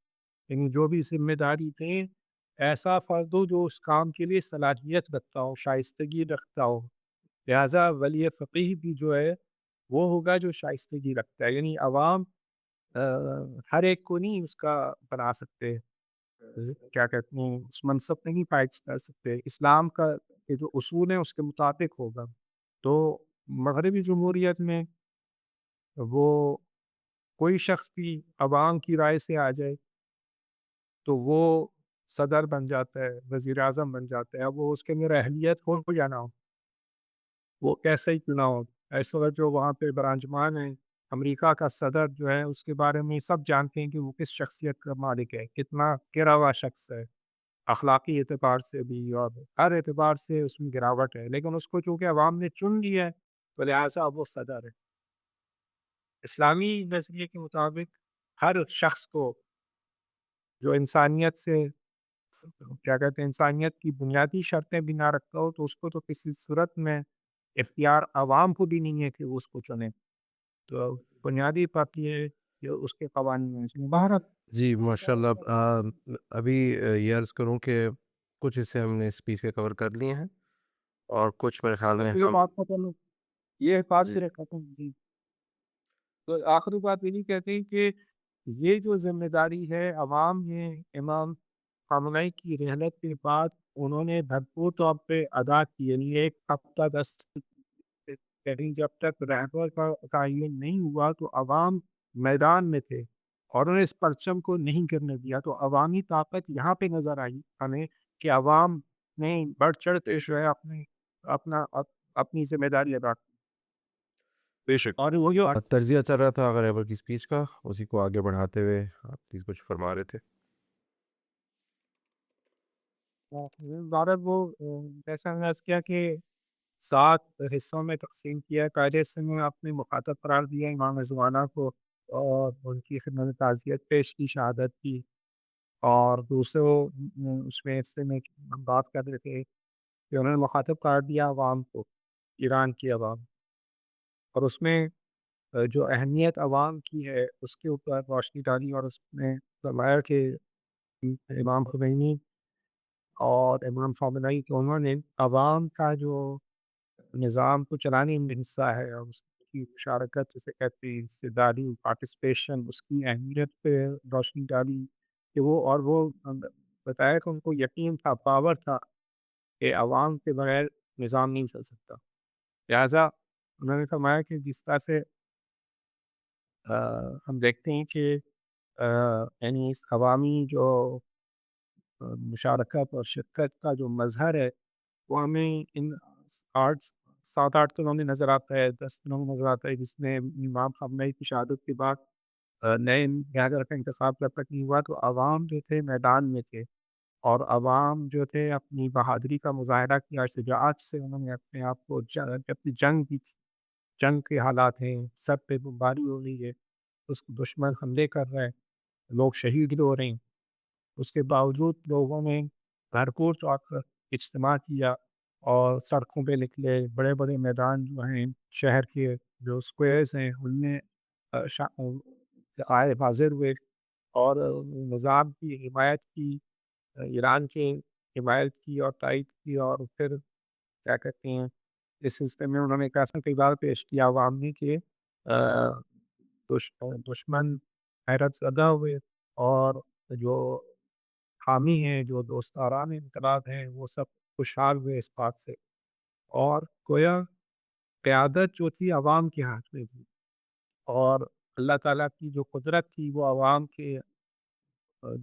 یعنی جو بھی ذمہ داری دیں، ایسا فرد ہو جو اس کام کے لیے صلاحیت رکھتا ہو، شائستگی رکھتا ہو۔ لہٰذا ولی فقیہ بھی جو ہے وہ ہوگا جو شائستگی رکھتا ہے، یعنی عوام آ، ہر ایک کو نہیں اس کا بنا سکتے، کیا کہتے ہیں اس منصب نہیں فائز کر سکتے، اسلام کا یہ جو اصول ہیں اس کے مطابق ہوگا۔ تو مغربی جمہوریت میں وہ کوئی شخص بھی عوام کی رائے سے آ جائے تو وہ صدر بن جاتا ہے، وزیر اعظم بن جاتا ہے، اب وہ اس کے اندر اہلیت ہو یا نہ ہو، وہ کیسے ہی کیوں نہ ہو۔ اس وقت جو وہاں پہ براجمان ہیں، امریکہ کا صدر جو ہے اس کے بارے میں سب جانتے ہیں کہ وہ کس شخصیت کا مالک ہے، کتنا گرا ہوا شخص ہے، اخلاقی اعتبار سے بھی اور ہر اعتبار سے اس میں گراوٹ ہے، لیکن اس کو چونکہ عوام نے چن لیا ہے تو لہٰذا اب وہ صدر ہے۔ اسلامی نظریے کے مطابق ہر شخص کو جو انسانیت سے کیا کہتے ہیں انسانیت کی بنیادی شرطیں بھی نہ رکھتا ہو تو اس کو تو کسی صورت میں اختیار عوام کو بھی نہیں ہے کہ وہ اس کو چنے۔ تو بنیادی بات یہ ہے کہ اس کے قوانین ہیں، اس میں بہرحال جی ماشاء اللہ، ابھی یہ عرض کروں کہ کچھ حصے ہم نے اسپیچ کے کور کر لیے ہیں، اور کچھ میرے خیال میں یہ ہم بات ختم ہے، یہ بات جی صرف ختم جی۔ تو آخری بات یہی کہتے ہیں کہ یہ جو ذمہ داری ہے عوام نے امام خامنہ کی رحلت کے بعد انہوں نے بھرپور طور پہ ادا کی، یعنی ایک ہفتہ 10 یعنی جب تک رہبر کا تعین نہیں ہوا تو عوام میدان میں تھے اور انہوں نے اس پرچم کو نہیں کرنے دیا، تو عوامی طاقت یہاں پہ نظر آئی ہمیں کہ عوام نے بڑھ چڑھ کے جو ہے اپنی ذمہ داری ادا کی۔ بے شک اور وہ جو تجزیہ چل رہا تھا غریبر کی اسپیچ کا، اسی کو آگے بڑھاتے ہوئے آپ چیز کچھ فرما رہے تھے۔ بھارت وہ جیسا میں نے عرض کیا کہ 7 حصوں میں تقسیم کیا ہے۔ قاعدے سے میں اپنے مخاطب قرار دیا امام زمانہ کو اور ان کی خدمت میں تعزیت پیش کی، شہادت کی، اور دوسرے اس میں حصے میں ہم بات کر رہے تھے کہ انہوں نے مخاطب قرار دیا عوام کو، ایران کی عوام، اور اس میں جو اہمیت عوام کی ہے اس کے اوپر روشنی ڈالی اور اس میں فرمایا کہ امام خمینی اور امام خامنہ کہ انہوں نے عوام کا جو نظام کو چلانے میں حصہ ہے اور اس کی مشارکت جسے کہتے ہیں حصہ داری پارٹیسپیشن، اس کی اہمیت پہ روشنی ڈالی کہ وہ بتایا کہ ان کو یقین تھا، پاور تھا کہ عوام کے بغیر نظام نہیں چل سکتا۔ لہٰذا انہوں نے فرمایا کہ جس طرح سے ہم دیکھتے ہیں کہ یعنی اس عوامی جو مشارکت اور شرکت کا جو مظہر ہے وہ ہمیں ان 8 7-8 دنوں میں نظر آتا ہے، 10 دنوں میں نظر آتا ہے، جس میں امام خامنہ کی شہادت کے بعد نئے لیڈر کا انتخاب جب تک نہیں ہوا تو عوام جو تھے میدان میں تھے، اور عوام جو تھے اپنی بہادری کا مظاہرہ کیا، شجاعت سے انہوں نے اپنے آپ کو اپنی جنگ کی، جنگ کے حالات ہیں، سب پہ بمباری ہو رہی ہے، اس دشمن حملے کر رہے ہیں، لوگ شہید ہو رہے ہیں، اس کے باوجود لوگوں نے بھرپور طور پر اجتماع کیا اور سڑکوں پہ نکلے، بڑے بڑے میدان جو ہیں شہر کے جو اسکوائرز ہیں ان میں آئے حاضر ہوئے اور نظام کی حمایت کی، ایران کی حمایت کی اور تائید کی، اور پھر کیا کہتے ہیں اس سلسلے میں انہوں نے ایک ایسا کردار پیش کیا عوام نے کہ دشمن حیرت زدہ ہوئے اور جو حامی ہیں، جو دوستاران انقلاب ہیں، وہ سب خوشحال ہوئے اس بات سے، اور گویا قیادت جو تھی عوام کے ہاتھ میں تھی، اور اللہ تعالیٰ کی جو قدرت تھی وہ عوام کے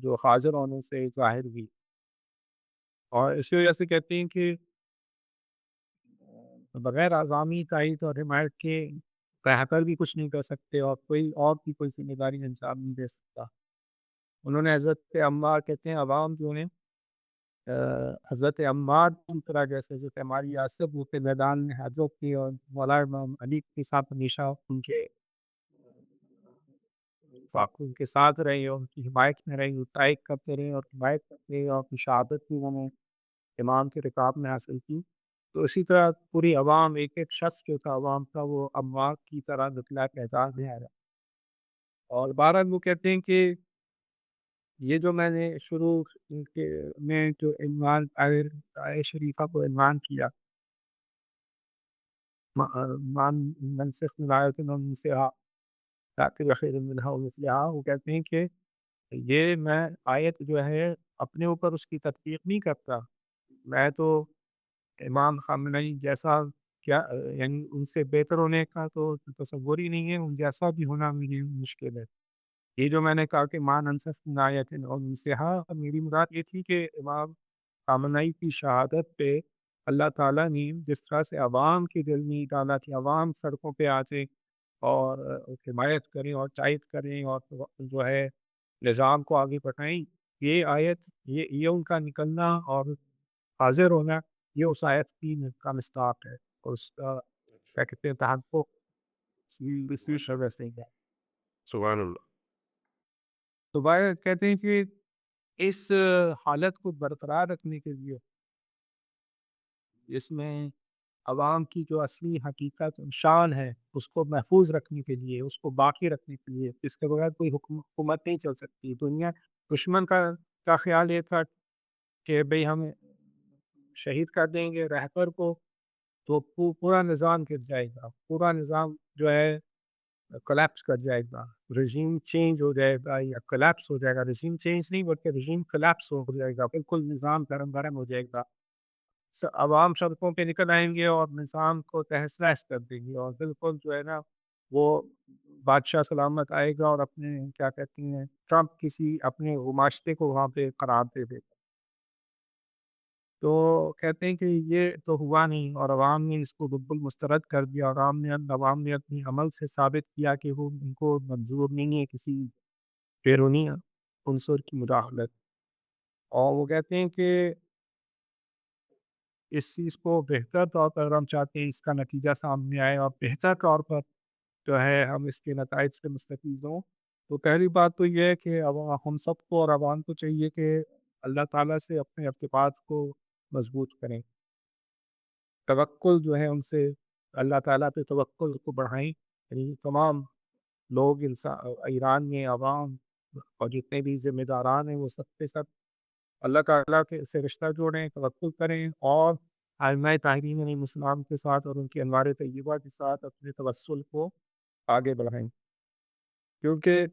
جو حاضر ہونے سے ظاہر ہوئی، اور اسی وجہ سے کہتے ہیں کہ بغیر عوامی تائید اور حمایت کے رہبر بھی کچھ نہیں کر سکتے اور کوئی اور بھی کوئی ذمہ داری انجام نہیں دے سکتا۔ انہوں نے حضرت عمار کہتے ہیں عوام جو ہیں حضرت عمار کی طرح جیسے حضرت عمار یاسر وہ کے میدان میں حاضر کی اور مولا امام علی کے ساتھ ہمیشہ ان کے ان کے ساتھ رہے اور ان کی حمایت میں رہے، تائید کرتے رہے اور حمایت کرتے رہے، اور اپنی شہادت بھی انہوں نے امام کے رکاب میں حاصل کی۔ تو اسی طرح پوری عوام ایک-ایک شخص جو تھا عوام کا وہ اموات کی طرح نکلا میدان میں آیا اور بہرحال وہ کہتے ہیں کہ یہ جو میں نے شروع کے میں جو عنوان آیہ شریفہ کو عنوان کیا مان ننسخ من آیۃ أو ننسها نأتی بخیر منها أو مثلها وہ کہتے ہیں کہ یہ میں آیت جو ہے اپنے اوپر اس کی تطبیق نہیں کرتا میں تو امام خامنہئی جیسا کیا یعنی ان سے بہتر ہونے کا تو تصور ہی نہیں ہے ان جیسا بھی ہونا میری مشکل ہے یہ جو میں نے کہا کہ ماں انصف عنایت اور نصحا میری مراد یہ تھی کہ امام خامنہئی کی شہادت پہ اللہ تعالیٰ نے جس طرح سے عوام کے دل میں ڈالا کہ عوام سڑکوں پہ آ جائے اور حمایت کریں اور تائید کریں اور جو ہے نظام کو آگے بڑھائیں یہ آیت یہ ان کا نکلنا اور حاضر ہونا یہ اس آیت کی کا مصداق ہے اور اس کا اچھا، کیا کہتے ہیں تحقق اسی ماشاء شعبے اللہ، سے ہے سبحان اللہ، تو بھائی کہتے ہیں کہ اس حالت کو برقرار رکھنے کے لیے اس میں عوام کی جو اصلی حقیقت شان ہے اس کو محفوظ رکھنے کے لیے اس کو باقی رکھنے کے لیے اس کے بغیر کوئی حکومت نہیں چل سکتی دنیا دشمن کا خیال یہ تھا کہ بھئی ہم شہید کر دیں گے رہبر کو تو پورا نظام گر جائے گا پورا نظام جو ہے کولیپس کر جائے گا رژیم چینج ہو جائے گا یا کولیپس ہو جائے گا رژیم چینج نہیں بلکہ رژیم کولیپس ہو جائے گا بالکل نظام گرم گرم ہو جائے گا عوام سڑکوں پہ نکل آئیں گے اور نظام کو تہس نہس کر دیں گے اور بالکل جو ہے نا وہ بادشاہ سلامت آئے گا اور اپنے کیا کہتے ہیں ٹرمپ کسی اپنے معاشرے کو وہاں پہ قرار دے دے گا تو کہتے ہیں کہ یہ تو ہوا نہیں اور عوام نے اس کو بالکل مسترد کر دیا اور عوام نے اپنی عمل سے ثابت کیا کہ وہ ان کو منظور نہیں ہے کسی بیرونی عنصر کی مداخلت اور وہ کہتے ہیں کہ اس چیز کو بہتر طور پر اگر ہم چاہتے ہیں اس کا نتیجہ سامنے آئے اور بہتر طور پر جو ہے ہم اس کے نتائج سے مستفید ہوں تو پہلی بات تو یہ ہے کہ ہم سب کو اور عوام کو چاہیے کہ اللہ تعالیٰ سے اپنے ارتباط کو مضبوط کریں توکل جو ہے ان سے اللہ تعالیٰ پہ توکل کو بڑھائیں یعنی تمام لوگ ایران میں عوام اور جتنے بھی ذمہ داران ہیں وہ سب کے سب اللہ تعالیٰ کے سے رشتہ جوڑیں توکل کریں اور آئمہ طاہرین علیہ السلام کے ساتھ اور ان کی انوار طیبہ کے ساتھ اپنے توسل کو آگے بڑھائیں کیونکہ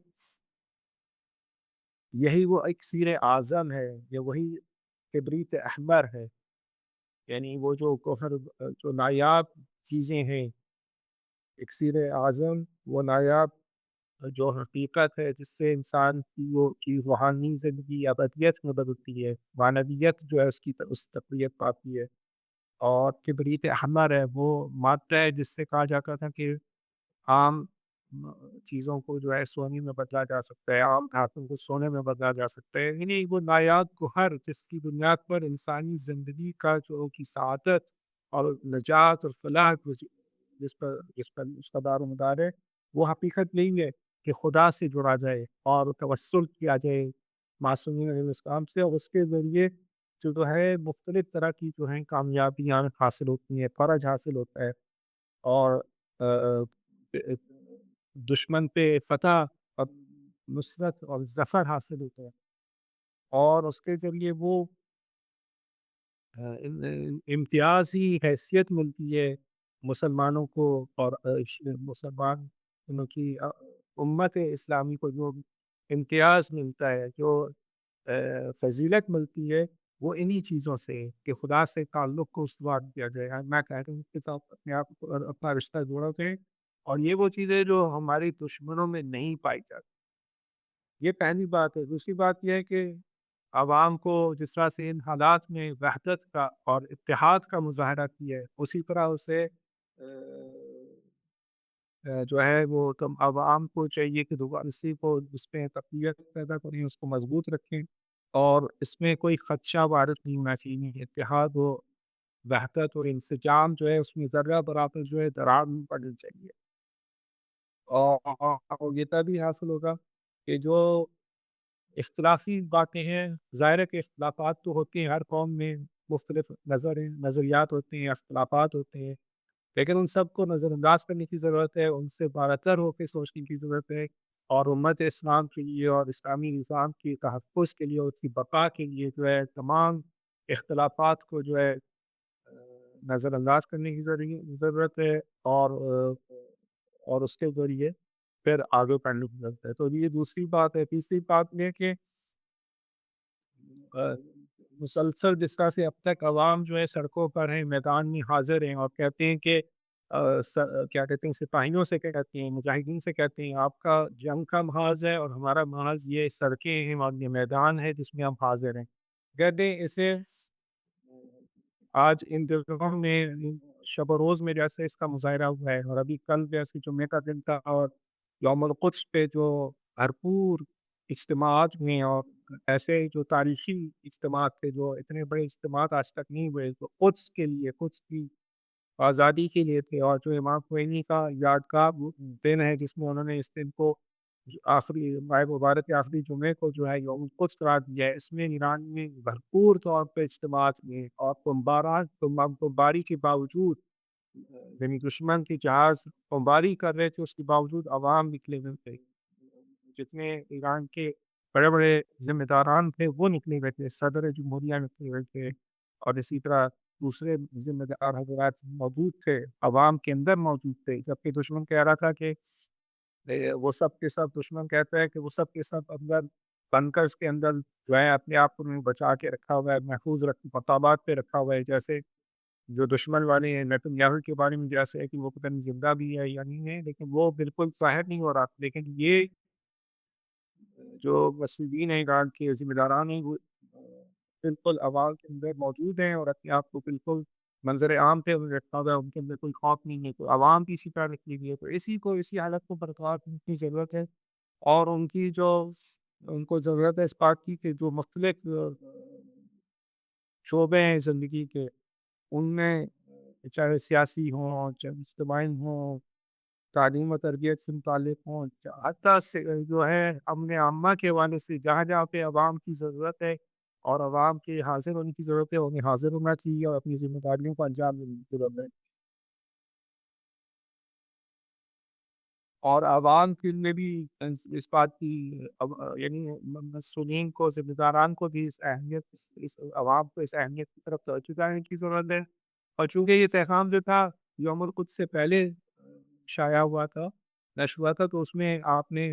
یہی وہ اکسیر اعظم ہے یہ وہی کبریت احمر ہے یعنی وہ جو کوثر جو نایاب چیزیں ہیں اکسیر اعظم وہ نایاب جو حقیقت ہے جس سے انسان کی وہ کی روحانی زندگی ابدیت میں بدلتی ہے معنویت جو ہے اس کی اس تقویت پاتی ہے اور کبریت احمر ہے وہ مادہ ہے جس سے کہا جاتا تھا کہ عام چیزوں کو جو ہے سونے میں بدلا جا سکتا ہے عام دھاتوں کو سونے میں بدلا جا سکتا ہے یعنی وہ نایاب گوہر جس کی بنیاد پر انسانی زندگی کا جو کی سعادت اور نجات اور فلاح جس پر اس کا دار و مدار ہے وہ حقیقت نہیں ہے کہ خدا سے جڑا جائے اور توسل کیا جائے معصومین علیہ السلام سے اور اس کے ذریعے جو ہے مختلف طرح کی جو ہیں کامیابیاں حاصل ہوتی ہیں فرج حاصل ہوتا ہے اور دشمن پہ فتح اور نصرت اور ظفر حاصل ہوتا ہے اور اس کے ذریعے وہ امتیازی حیثیت ملتی ہے مسلمانوں کو اور مسلمان ان کی امت اسلامی کو جو امتیاز ملتا ہے جو فضیلت ملتی ہے وہ انہی چیزوں سے کہ خدا سے تعلق کو استوار کیا جائے میں کہہ رہا ہوں کہ آپ اپنے آپ کو اپنا رشتہ جوڑا تھے اور یہ وہ چیزیں جو ہماری دشمنوں میں نہیں پائی جاتی یہ پہلی بات ہے دوسری بات یہ ہے کہ عوام کو جس طرح سے ان حالات میں وحدت کا اور اتحاد کا مظاہرہ کیا ہے اسی طرح اسے جو ہے وہ تم عوام کو چاہیے کہ دوبارہ اسی کو اس پہ تقویت پیدا کریں اس کو مضبوط رکھیں اور اس میں کوئی خدشہ وارد نہیں ہونا چاہیے اتحاد و وحدت اور انسجام جو ہے اس میں ذرہ برابر جو ہے درار نہیں پڑنی چاہیے اور یہ تبھی حاصل ہوگا کہ جو اختلافی باتیں ہیں ظاہر ہے کہ اختلافات تو ہوتے ہیں ہر قوم میں مختلف نظریات ہوتے ہیں، اختلافات ہوتے ہیں، لیکن ان سب کو نظر انداز کرنے کی ضرورت ہے، ان سے بالاتر ہو کے سوچنے کی ضرورت ہے، اور امت اسلام کے لیے اور اسلامی نظام کے تحفظ کے لیے اور اس کی بقا کے لیے جو ہے تمام اختلافات کو جو ہے نظر انداز کرنے کی ضرورت ہے، اور اور اس کے ذریعے پھر آگے بڑھنے کی ضرورت ہے۔ تو یہ دوسری بات ہے۔ تیسری بات یہ کہ آ، مسلسل جس طرح سے اب تک عوام جو ہے سڑکوں پر ہیں، میدان میں حاضر ہیں اور کہتے ہیں کہ کیا کہتے ہیں، سپاہیوں سے کہتے ہیں، مجاہدین سے کہتے ہیں آپ کا جنگ کا محاذ ہے اور ہمارا محاذ یہ سڑکیں ہیں اور یہ میدان ہے جس میں ہم حاضر ہیں۔ کہتے ہیں اسے آج ان دنوں میں شب و روز میں جیسے اس کا مظاہرہ ہوا ہے، اور ابھی کل جیسے جمعے کا دن تھا اور یوم القدس پہ جو بھرپور اجتماعات ہوئے اور ایسے جو تاریخی اجتماعات تھے، جو اتنے بڑے اجتماعات آج تک نہیں ہوئے، تو قدس کے لیے، قدس کی آزادی کے لیے تھے، اور جو امام خمینی کا یادگار دن ہے جس میں انہوں نے اس دن کو آخری ماہ مبارک کے آخری جمعے کو جو ہے یوم القدس قرار دیا ہے، اس میں ایران میں بھرپور طور پہ اجتماعات میں اور بمباری کے باوجود، یعنی دشمن کے جہاز بمباری کر رہے تھے، اس کے باوجود عوام نکلے ہوئے تھے، جتنے ایران کے بڑے بڑے ذمہ داران تھے وہ نکلے ہوئے تھے، صدر جمہوریہ نکلے ہوئے تھے، اور اسی طرح دوسرے ذمہ دار حضرات موجود تھے، عوام کے اندر موجود تھے، جبکہ دشمن کہہ رہا تھا کہ وہ سب کے سب، دشمن کہتا ہے کہ وہ سب کے سب اندر بنکرز کے اندر جو ہے اپنے آپ کو انہوں نے بچا کے رکھا ہوا ہے، محفوظ مقامات پہ رکھا ہوا ہے، جیسے جو دشمن والے ہیں نیتن یاہو کے بارے میں جیسے ہے کہ وہ پتہ نہیں زندہ بھی ہے یا نہیں ہے، لیکن وہ بالکل ظاہر نہیں ہو رہا، لیکن یہ جو مسئولین ہیں ایران کے ذمہ داران ہیں وہ بالکل عوام کے اندر موجود ہیں اور اپنے آپ کو بالکل منظر عام پہ رکھا ہوا ہے، ان کے اندر کوئی خوف نہیں ہے، تو عوام بھی اسی طرح نکلی ہوئی ہے، تو اسی حالت کو برقرار رکھنے کی ضرورت ہے، اور ان کو ضرورت ہے اس بات کی کہ جو مختلف شعبے ہیں زندگی کے، ان میں چاہے سیاسی ہوں، چاہے اجتماعی ہوں، تعلیم و تربیت سے متعلق ہوں، حتیٰ سے جو ہے امن عامہ کے حوالے سے جہاں جہاں پہ عوام کی ضرورت ہے اور عوام کے حاضر ہونے کی ضرورت ہے، انہیں حاضر ہونا چاہیے اور اپنی ذمہ داریوں کو انجام دینے کی ضرورت ہے۔ اور عوام کے میں بھی اس بات کی یعنی مسئولین کو، ذمہ داران کو بھی اس عوام کو اس اہمیت کی طرف توجہ دلانے کی ضرورت ہے، اور چونکہ یہ پیغام جو تھا یوم القدس سے پہلے شائع ہوا تھا، نشر ہوا تھا، تو اس میں آپ نے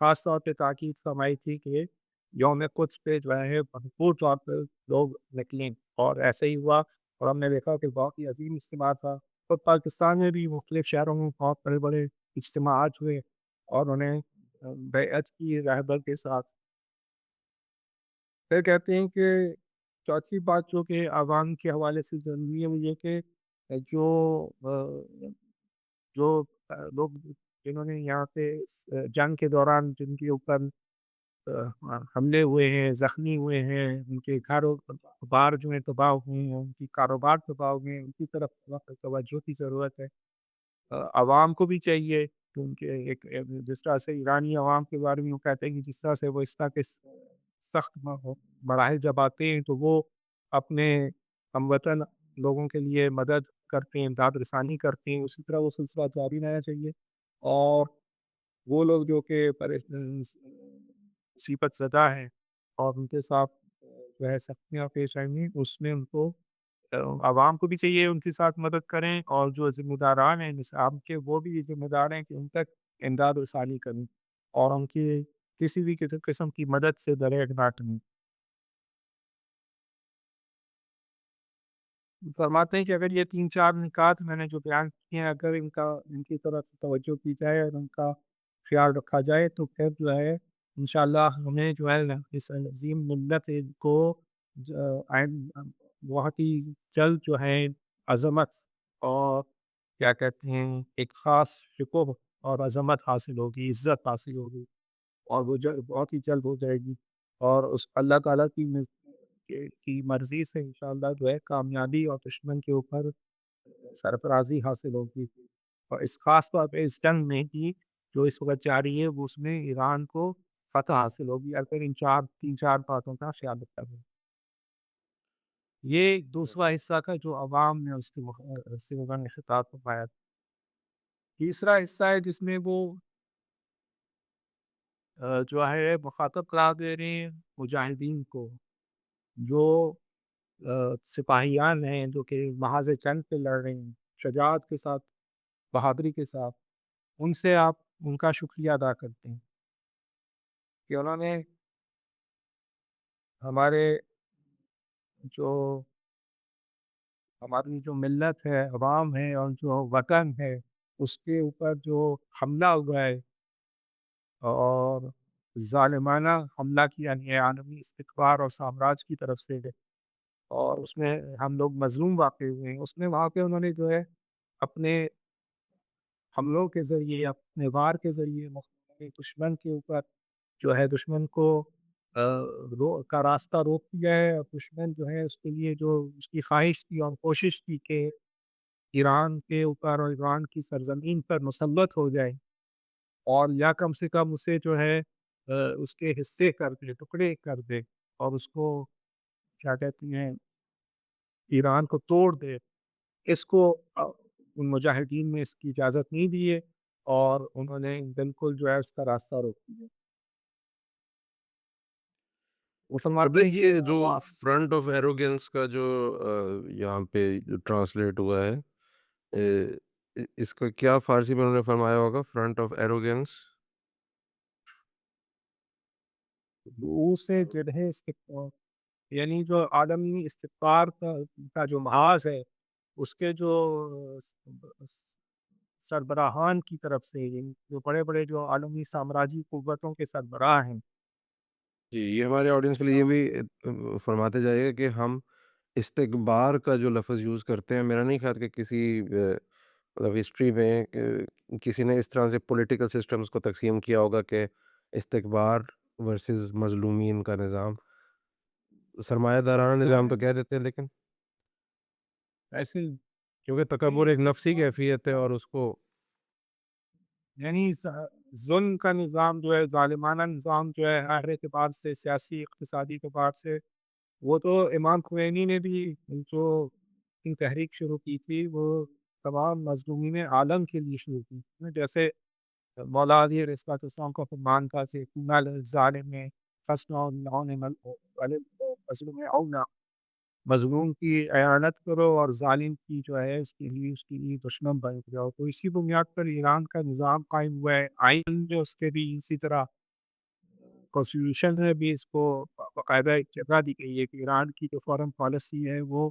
خاص طور پہ تاکید فرمائی تھی کہ یوم قدس پہ جو ہے بھرپور طور پہ لوگ نکلیں، اور ایسا ہی ہوا، اور ہم نے دیکھا کہ بہت ہی عظیم اجتماع تھا، اور پاکستان میں بھی مختلف شہروں میں بہت بڑے بڑے اجتماعات ہوئے، اور انہیں بیعت کی رہبر کے ساتھ۔ پھر کہتے ہیں کہ چوتھی بات جو کہ عوام کے حوالے سے ضروری ہے وہ یہ کہ جو جو لوگ جنہوں نے یہاں پہ جنگ کے دوران جن کے اوپر حملے ہوئے ہیں، زخمی ہوئے ہیں، ان کے گھر و بار جو ہیں تباہ ہوئے ہیں، ان کی کاروبار تباہ ہوئے ہیں، ان کی طرف توجہ کی ضرورت ہے۔ عوام کو بھی چاہیے کہ ان کے جس طرح سے ایرانی عوام کے بارے میں وہ کہتے ہیں کہ جس طرح سے وہ اس طرح کے سخت مراحل جب آتے ہیں تو وہ اپنے ہم وطن لوگوں کے لیے مدد کرتے ہیں، امداد رسانی کرتے ہیں، اسی طرح وہ سلسلہ جاری رہنا چاہیے، اور وہ لوگ جو کہ مصیبت زدہ ہیں اور ان کے ساتھ جو ہے سختیاں پیش آئیں گی، اس میں ان کو آ، عوام کو بھی چاہیے ان کے ساتھ مدد کریں، اور جو ذمہ داران ہیں نصاب کے وہ بھی ذمہ دار ہیں کہ ان تک امداد رسانی کریں اور ان کی کسی بھی قسم کی مدد سے درگزر نہ کریں۔ فرماتے ہیں کہ اگر یہ 3-4 نکات میں نے جو بیان کیے ہیں، اگر ان کی طرف توجہ کی جائے اور ان کا خیال رکھا جائے تو پھر جو ہے انشاءاللہ ہمیں جو ہے نا اس عظیم ملت کو بہت ہی جلد جو ہے عظمت اور کیا کہتے ہیں ایک خاص شکوہ اور عظمت حاصل ہوگی، عزت حاصل ہوگی، اور وہ بہت ہی جلد ہو جائے گی، اور اس اللہ تعالیٰ کی مرضی سے انشاءاللہ جو ہے کامیابی اور دشمن کے اوپر سرفرازی حاصل ہوگی، اور اس خاص طور پہ اس جنگ میں ہی جو اس وقت جاری ہے وہ اس میں ایران کو فتح حاصل ہوگی اگر ان 3-4 باتوں کا خیال رکھا جائے۔ یہ ایک دوسرا حصہ تھا جو عوام نے اس سے انہوں نے خطاب فرمایا تھا۔ تیسرا حصہ ہے جس میں وہ جو ہے مخاطب قرار دے رہے ہیں مجاہدین کو، جو سپاہیان ہیں جو کہ محاذ جنگ پہ لڑ رہے ہیں شجاعت کے ساتھ، بہادری کے ساتھ، ان سے آپ ان کا شکریہ ادا کرتے ہیں کہ انہوں نے ہمارے جو ہماری جو ملت ہے، عوام ہے اور جو وطن ہے، اس کے اوپر جو حملہ ہوا ہے اور ظالمانہ حملہ کیا یعنی عالمی استکبار اور سامراج کی طرف سے ہے، اور اس میں ہم لوگ مظلوم واقع ہوئے ہیں، اس میں وہاں پہ انہوں نے جو ہے اپنے حملوں کے ذریعے، اپنے وار کے ذریعے مختلف دشمن کے اوپر جو ہے دشمن کو کا راستہ روک دیا ہے، اور دشمن جو ہے اس کے لیے جو اس کی خواہش تھی اور کوشش تھی کہ ایران کے اوپر اور ایران کی سرزمین پر مسلط ہو جائے اور یا کم سے کم اسے جو ہے اس کے حصے کر دے، ٹکڑے کر دے، اور اس کو کیا کہتے ہیں ایران کو توڑ دے، اس کو ان مجاہدین نے اس کی اجازت نہیں دی ہے، اور انہوں نے بالکل جو ہے اس کا راستہ روک دیا۔ وہ ابھی فرماتے ہیں کہ یہ جو فرنٹ آف ایروگینس کا جو یہاں پہ ٹرانسلیٹ ہوا ہے، اس کا کیا فارسی میں انہوں نے فرمایا ہوگا؟ فرنٹ آف ایروگینس وہ سے جگہ استقبال یعنی جو عالمی استقبار کا جو محاذ ہے، اس کے جو سربراہان کی طرف سے، یعنی جو بڑے بڑے جو عالمی سامراجی قوتوں کے سربراہ ہیں۔ جی، یہ ہمارے آڈینس کے لیے یہ بھی فرماتے جائیے گا کہ ہم استکبار کا جو لفظ یوز کرتے ہیں، میرا نہیں خیال کہ کسی مطلب ہسٹری میں کسی نے اس طرح سے پولیٹیکل سسٹمز کو تقسیم کیا ہوگا کہ استکبار ورسز مظلومین کا نظام، سرمایہ دارانہ نظام تو کہہ دیتے ہیں، لیکن ایسے کیونکہ تکبر ایک نفسی کیفیت ہے اور اس کو یعنی ظلم کا نظام جو ہے، ظالمانہ نظام جو ہے ہر اعتبار سے، سیاسی اقتصادی اعتبار سے، وہ تو امام خمینی نے بھی جو کی تحریک شروع کی تھی، وہ تمام مظلومین عالم کے لیے شروع کی تھی، جیسے مولا علی علیہ السلام کا فرمان تھا کہ کن ظالم مظلوم اونا، مظلوم کی اعانت کرو اور ظالم کی جو ہے اس کے لیے دشمن بن جاؤ، تو اسی بنیاد پر ایران کا نظام قائم ہوا ہے، آئین جو اس کے بھی اسی طرح کانسٹیٹیوشن ہے بھی اس کو باقاعدہ ایک جگہ دی گئی ہے کہ ایران کی جو فارن پالیسی ہے وہ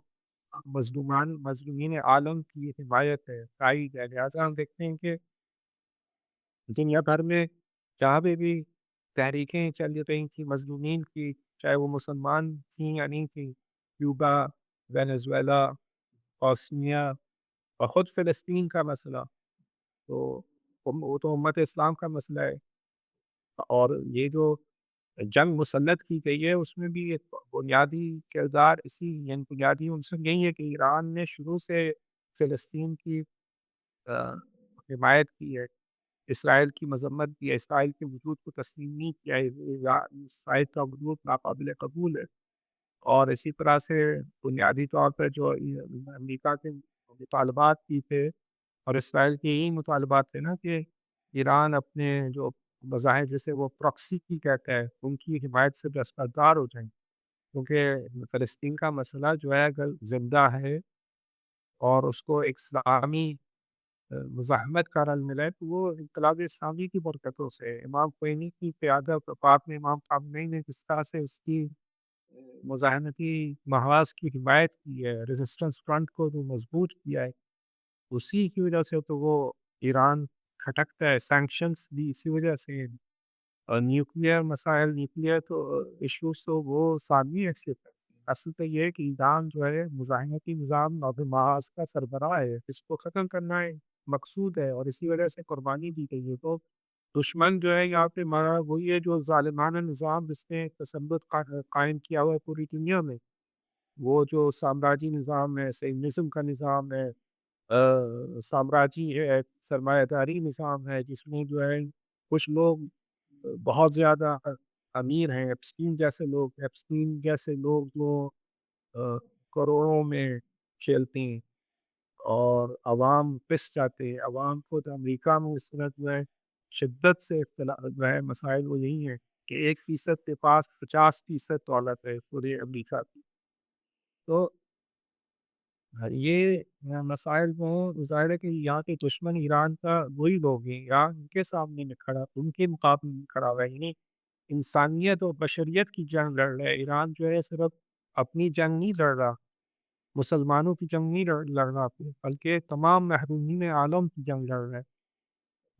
مظلومین عالم کی حمایت ہے، تائید ہے، لہٰذا ہم دیکھتے ہیں کہ دنیا بھر میں جہاں پہ بھی تحریکیں چل رہی تھیں مظلومین کی، چاہے وہ مسلمان تھیں یا نہیں تھیں، کیوبا، وینزویلا، بوسنیا اور خود فلسطین کا مسئلہ، تو وہ تو امت اسلام کا مسئلہ ہے، اور یہ جو جنگ مسلط کی گئی ہے اس میں بھی ایک بنیادی کردار اسی یعنی بنیادی عنصر یہی ہے کہ ایران نے شروع سے فلسطین کی آ، حمایت کی ہے، اسرائیل کی مذمت کی ہے، اسرائیل کے وجود کو تسلیم نہیں کیا ہے، اسرائیل کا وجود ناقابل قبول ہے، اور اسی طرح سے بنیادی طور پر جو امریکہ کے مطالبات بھی تھے اور اسرائیل کے یہی مطالبات تھے نا کہ ایران اپنے جو مظاہر جیسے وہ پراکسی کی کہتا ہے ان کی حمایت سے دستبردار ہو جائیں، کیونکہ فلسطین کا مسئلہ جو ہے اگر زندہ ہے اور اس کو ایک اسلامی مزاحمت کا رنگ ملا ہے تو وہ انقلاب اسلامی کی برکتوں سے ہے۔ امام خمینی کی قیادت بعد میں امام خامنئی نے جس طرح سے اس کی مزاحمتی محاذ کی حمایت کی ہے، ریزسٹنس فرنٹ کو جو مضبوط کیا ہے، اسی کی وجہ سے تو وہ ایران کھٹکتا ہے، سینکشنز بھی اسی وجہ سے، اور نیوکلیئر مسائل، نیوکلیئر تو ایشوز تو وہ ثانوی حیثیت ہے، اصل تو یہ ہے کہ ایران جو ہے مزاحمتی نظام اور محاذ کا سربراہ ہے، اس کو ختم کرنا ہے مقصود ہے، اور اسی وجہ سے قربانی دی گئی ہے، تو دشمن جو ہے یہاں پہ مارا وہی ہے جو ظالمانہ نظام جس نے تسلط قائم کیا ہوا ہے پوری دنیا میں، وہ جو سامراجی نظام ہے، سیمنزم کا نظام ہے، سامراجی ہے، سرمایہ داری نظام ہے، جس میں جو ہے کچھ لوگ بہت زیادہ امیر ہیں، ایپسٹین جیسے لوگ جو کروڑوں میں کھیلتے ہیں اور عوام پس جاتے ہیں۔ عوام کو تو امریکہ میں اس وقت جو ہے شدت سے اختلاف جو ہے مسائل وہ یہی ہے کہ 1% کے پاس 50% دولت ہے پورے امریکہ کی۔ تو یہ مسائل کو ظاہر ہے کہ یہاں کے دشمن ایران کا وہی لوگ ہیں، ایران ان کے سامنے میں کھڑا، ان کے مقابلے میں کھڑا ہوا ہے، یعنی انسانیت اور بشریت کی جنگ لڑ رہا ہے۔ ایران جو ہے صرف اپنی جنگ نہیں لڑ رہا، مسلمانوں کی جنگ نہیں لڑ رہا، بلکہ تمام محرومین عالم کی جنگ لڑ رہا ہے۔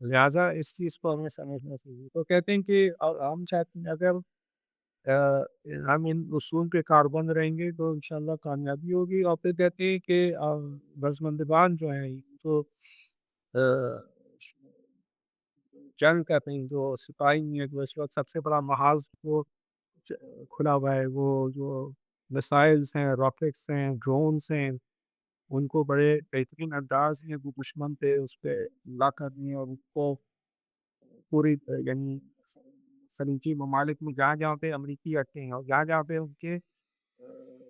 لہٰذا اس چیز کو ہمیں سمجھنا چاہیے۔ تو کہتے ہیں کہ ہم چاہتے ہیں اگر آ، ہم ان اصول پہ کاربند رہیں گے تو انشاءاللہ کامیابی ہوگی، اور پھر کہتے ہیں کہ بزمندگان جو ہیں جو آ، جنگ کرتے ہیں، جو سپاہی ہیں، جو اس وقت سب سے بڑا محاذ وہ کھلا ہوا ہے، وہ جو میسائلس ہیں، راکٹس ہیں، ڈرونس ہیں، ان کو بڑے بہترین انداز میں وہ دشمن پہ اس پہ حملہ کرنی ہے، اور ان کو پوری یعنی خلیجی ممالک میں جہاں جہاں پہ امریکی اٹے ہیں اور جہاں جہاں پہ ان کے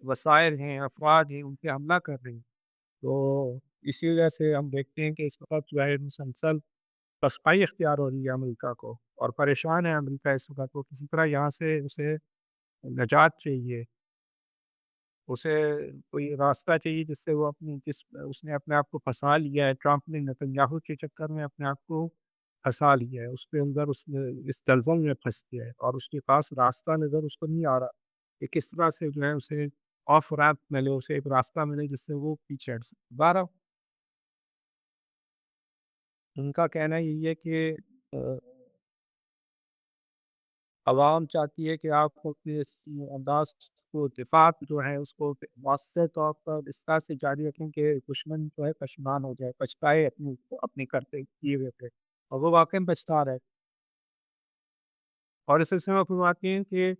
وسائل ہیں، افراد ہیں، ان پہ حملہ کر رہے ہیں۔ تو اسی وجہ سے ہم دیکھتے ہیں کہ اس وقت جو ہے مسلسل پسپائی اختیار ہو رہی ہے امریکہ کو، اور پریشان ہے امریکہ اس وقت، وہ کسی طرح یہاں سے اسے نجات چاہیے، اسے کوئی راستہ چاہیے جس سے وہ اس نے اپنے آپ کو پھنسا لیا ہے، ٹرمپ نے نتنیاہو کے چکر میں اپنے آپ کو پھنسا لیا ہے، اس کے اندر اس نے اس دلدل میں پھنس گیا ہے، اور اس کے پاس راستہ نظر اس کو نہیں آ رہا کہ کس طرح سے جو ہے اسے آف ریمپ ملے، اسے ایک راستہ ملے جس سے وہ پیچھے ہٹ سکے۔ بہرحال ان کا کہنا یہی ہے کہ آ، عوام چاہتی ہے کہ آپ کو اپنے اس انداز کو دفاع جو ہے اس کو مؤثر طور پر اس طرح سے جاری رکھیں کہ دشمن جو ہے پشیمان ہو جائے، پچھتائے اپنے کرتے کیے ہوئے پہ، اور وہ واقعی پچھتا رہے۔ اور اس سلسلے میں فرماتے ہیں کہ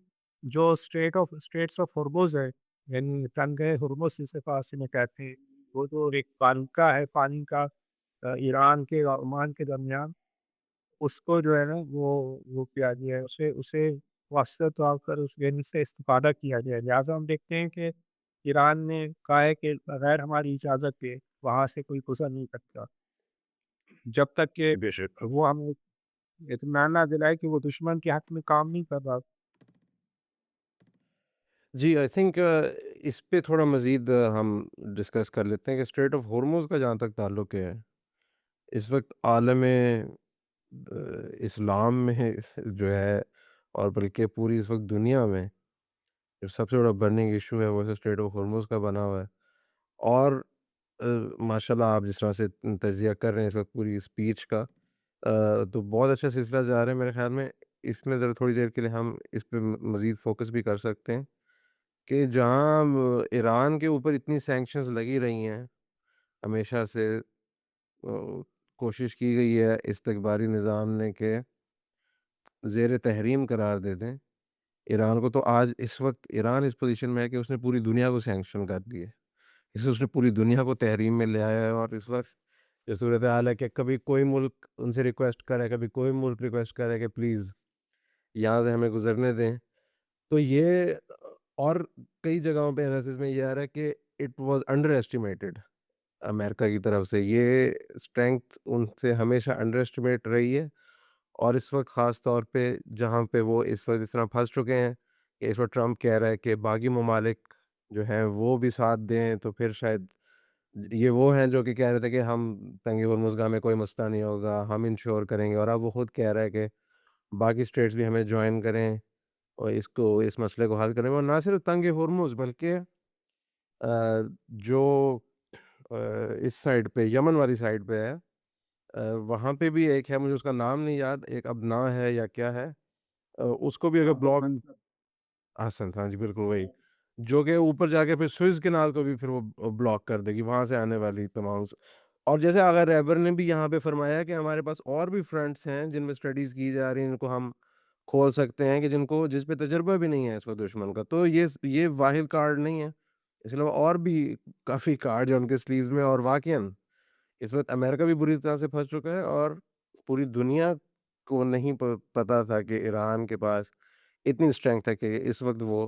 جو اسٹریٹس آف ہرمز ہے، یعنی تنگہ ہرمز جسے فارسی میں کہتے ہیں، وہ جو ایک کا ہے پانی کا ایران کے اور عمان کے درمیان، اس کو جو ہے نا وہ کیا گیا ہے، اسے واسطہ طور پر اس یعنی سے استفادہ کیا گیا ہے۔ لہٰذا ہم دیکھتے ہیں کہ ایران نے کہا ہے کہ بغیر ہماری اجازت کے وہاں سے کوئی گزر نہیں سکتا، جب تک کہ بے شک وہ ہمیں اطمینان نہ دلائے کہ وہ دشمن کے حق میں کام نہیں کر رہا۔ جی، آئی تھنک اس پہ تھوڑا مزید ہم ڈسکس کر لیتے ہیں کہ اسٹریٹ آف ہورموز کا جہاں تک تعلق ہے، اس وقت عالم اسلام میں جو ہے، اور بلکہ پوری اس وقت دنیا میں جو سب سے بڑا برننگ ایشو ہے وہ اسٹریٹ آف ہورموز کا بنا ہوا ہے۔ اور ماشاء اللہ آپ جس طرح سے تجزیہ کر رہے ہیں اس وقت پوری اسپیچ کا، تو بہت اچھا سلسلہ جا رہا ہے میرے خیال میں۔ اس میں ذرا تھوڑی دیر کے لیے ہم اس پہ مزید فوکس بھی کر سکتے ہیں کہ جہاں ایران کے اوپر اتنی سینکشنز لگی رہی ہیں ہمیشہ سے، آ، کوشش کی گئی ہے استکباری نظام نے کہ زیر تحریم قرار دے دیں ایران کو، تو آج اس وقت ایران اس پوزیشن میں ہے کہ اس نے پوری دنیا کو سینکشن کر دی ہے، اس سے اس نے پوری دنیا کو تحریم میں لے آیا ہے۔ اور اس وقت یہ صورتحال ہے کہ کبھی کوئی ملک ان سے ریکویسٹ کرے، کبھی کوئی ملک ریکویسٹ کرے کہ پلیز یہاں سے ہمیں گزرنے دیں۔ تو یہ اور کئی جگہوں پہ انالیسس میں یہ آ رہا ہے کہ اٹ واز انڈر ایسٹیمیٹڈ امریکہ کی طرف سے، یہ اسٹرینگتھ ان سے ہمیشہ انڈر ایسٹیمیٹ رہی ہے۔ اور اس وقت خاص طور پہ جہاں پہ وہ اس وقت اس طرح پھنس چکے ہیں کہ اس وقت ٹرمپ کہہ رہا ہے کہ باقی ممالک جو ہیں وہ بھی ساتھ دیں، تو پھر شاید یہ وہ ہیں جو کہ کہہ رہے تھے کہ ہم تنگی ہرمزگاہ میں کوئی مسئلہ نہیں ہوگا، ہم انشور کریں گے، اور اب وہ خود کہہ رہا ہے کہ باقی اسٹیٹس بھی ہمیں جوائن کریں اور اس مسئلے کو حل کریں۔ اور نہ صرف تنگ ہرمز بلکہ جو اس سائڈ پہ یمن والی سائڈ پہ ہے، وہاں پہ بھی ایک ہے، مجھے اس کا نام نہیں یاد، ایک ابنا ہے یا کیا ہے، اس کو بھی اگر بلاک، احسن، ہاں جی بالکل وہی، جو کہ اوپر جا کے پھر سوئز کینال کو بھی پھر وہ بلاک کر دے گی، وہاں سے آنے والی تمام اور جیسے آغا ریبر نے بھی یہاں پہ فرمایا کہ ہمارے پاس اور بھی فرنٹس ہیں جن میں اسٹڈیز کی جا رہی ہیں، ان کو ہم کھول سکتے ہیں کہ جس پہ تجربہ بھی نہیں ہے اس وقت دشمن کا۔ تو یہ واحد کارڈ نہیں ہے، اس کے علاوہ اور بھی کافی کارڈ ہیں ان کے سلیوز میں، اور واقعاً اس وقت امریکہ بھی بری طرح سے پھنس چکا ہے، اور پوری دنیا کو نہیں پتا تھا کہ ایران کے پاس اتنی اسٹرینگتھ ہے کہ اس وقت وہ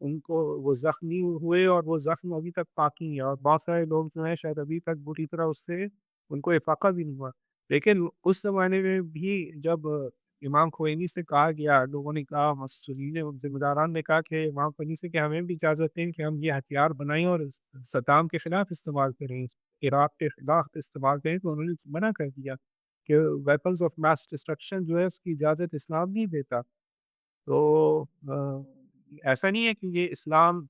ان کو وہ زخمی ہوئے اور وہ زخم ابھی تک باقی ہے، اور بہت سارے لوگ جو ہیں شاید ابھی تک بری طرح اس سے ان کو افاقہ بھی نہیں ہوا۔ لیکن اس زمانے میں بھی جب امام khomeini سے کہا گیا، لوگوں نے کہا، مسئولین ذمہ داران نے کہا کہ امام khomeini سے کہ ہمیں بھی اجازت دیں کہ ہم یہ ہتھیار بنائیں اور صدام کے خلاف استعمال کریں، عراق کے خلاف استعمال کریں، تو انہوں نے منع کر دیا کہ ویپنز آف ماس ڈسٹرکشن جو ہے اس کی اجازت اسلام نہیں دیتا۔ تو ایسا نہیں ہے کہ یہ اسلام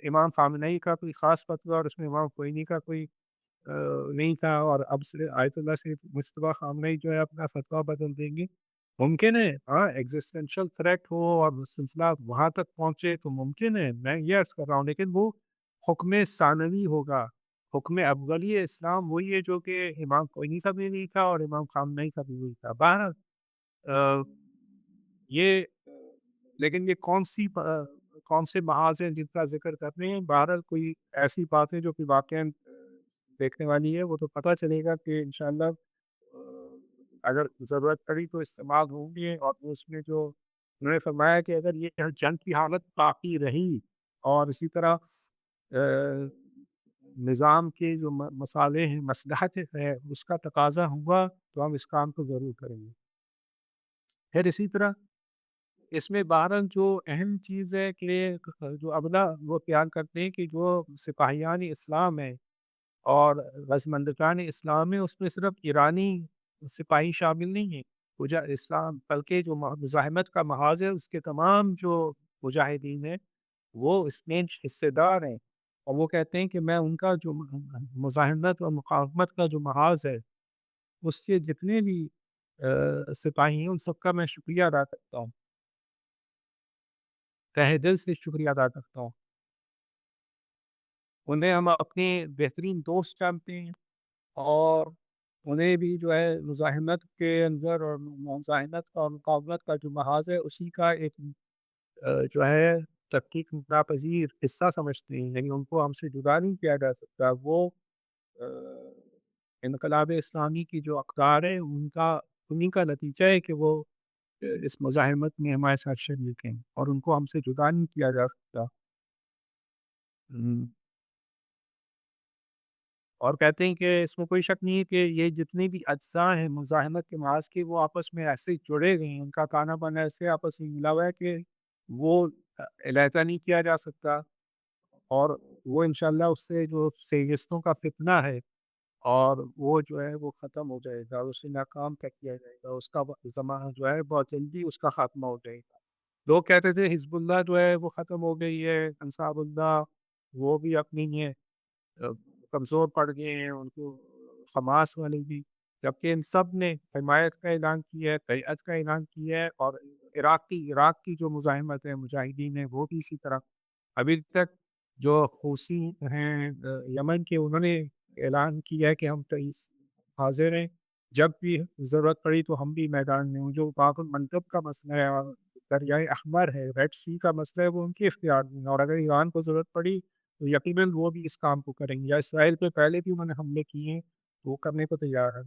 امام خامنہئی کا کوئی خاص فتویٰ اور اس میں امام khomeini کا کوئی نہیں تھا، اور اب سے آیت اللہ سے مجتبیٰ خامنہئی جو ہے اپنا فتویٰ بدل دیں گے۔ ممکن ہے، ہاں، ایگزسٹینشل تھریٹ ہو اور وہ سلسلہ وہاں تک پہنچے تو ممکن ہے، میں یہ عرض کر رہا ہوں، لیکن وہ حکم ثانوی ہوگا۔ حکم اولی اسلام وہی ہے جو کہ امام khomeini کا بھی نہیں تھا اور امام خامنہئی کا بھی نہیں تھا۔ بہرحال یہ لیکن یہ کون سے محاذ ہیں جن کا ذکر کر رہے ہیں، بہرحال کوئی ایسی باتیں جو کہ واقعاً دیکھنے والی ہے، وہ تو پتہ چلے گا کہ انشاءاللہ اگر ضرورت پڑی تو استعمال ہوں گے، اور اس میں جو انہوں نے فرمایا کہ اگر یہ جنگ کی حالت باقی رہی اور اسی طرح نظام کے جو مسالے ہیں، مصلحت ہے، اس کا تقاضا ہوا تو ہم اس کام کو ضرور کریں گے۔ پھر اسی طرح اس میں بہرحال جو اہم چیز ہے کہ جو ابلا وہ بیان کرتے ہیں کہ جو سپاہیان اسلام ہیں اور رضمندگان اسلام ہے، اس میں صرف ایرانی سپاہی شامل نہیں ہیں، اسلام بلکہ جو مزاحمت کا محاذ ہے اس کے تمام جو مجاہدین ہیں وہ اس میں حصے دار ہیں، اور وہ کہتے ہیں کہ میں ان کا جو مزاحمت اور مقاومت کا جو محاذ ہے اس کے جتنے بھی سپاہی ہیں ان سب کا میں شکریہ ادا کرتا ہوں، تہ دل سے شکریہ ادا کرتا ہوں۔ انہیں ہم اپنے بہترین دوست جانتے ہیں، اور انہیں بھی جو ہے مزاحمت کے اندر اور مزاحمت اور مقاومت کا جو محاذ ہے اسی کا ایک جو ہے تحقیق ناپذیر حصہ سمجھتے ہیں، یعنی ان کو ہم سے جدا نہیں کیا جا سکتا۔ وہ آ، انقلاب اسلامی کی جو اقدار ہے انہیں کا نتیجہ ہے کہ وہ اس مزاحمت میں ہمارے ساتھ شریک ہیں، اور ان کو ہم سے جدا نہیں کیا جا سکتا۔ اور کہتے ہیں کہ اس میں کوئی شک نہیں ہے کہ یہ جتنے بھی اجزاء ہیں مزاحمت کے محاذ کے، وہ آپس میں ایسے جڑے گئے ہیں، ان کا کھانا بانا ایسے آپس میں ملا ہوا ہے کہ وہ علیحدہ نہیں کیا جا سکتا، اور وہ انشاءاللہ اس سے جو سیگستوں کا فتنہ ہے اور وہ جو ہے وہ ختم ہو جائے گا، اسے ناکام کر دیا جائے گا، اس کا زمانہ جو ہے بہت جلدی اس کا خاتمہ ہو جائے گا۔ لوگ کہتے تھے حزب اللہ جو ہے وہ ختم ہو گئی ہے، انصار اللہ وہ بھی اپنی ہے آ، کمزور پڑ گئے ہیں، ان کو حماس والے بھی، جبکہ ان سب نے حمایت کا اعلان کیا ہے، بیعت کا اعلان کیا ہے، اور عراق کی جو مزاحمت ہے مجاہدین ہیں وہ بھی اسی طرح۔ ابھی تک جو حوثی ہیں یمن کے، انہوں نے اعلان کیا ہے کہ ہم حاضر ہیں، جب بھی ضرورت پڑی تو ہم بھی میدان میں ہوں۔ جو پاک المنطق کا مسئلہ ہے اور دریائے احمر ہے، ریڈ سی کا مسئلہ ہے، وہ ان کے اختیار میں ہے، اور اگر ایران کو ضرورت پڑی تو یقیناً وہ بھی اس کام کو کریں گے، یا اسرائیل پہ پہلے بھی انہوں نے حملے کیے ہیں تو وہ کرنے کو تیار ہے۔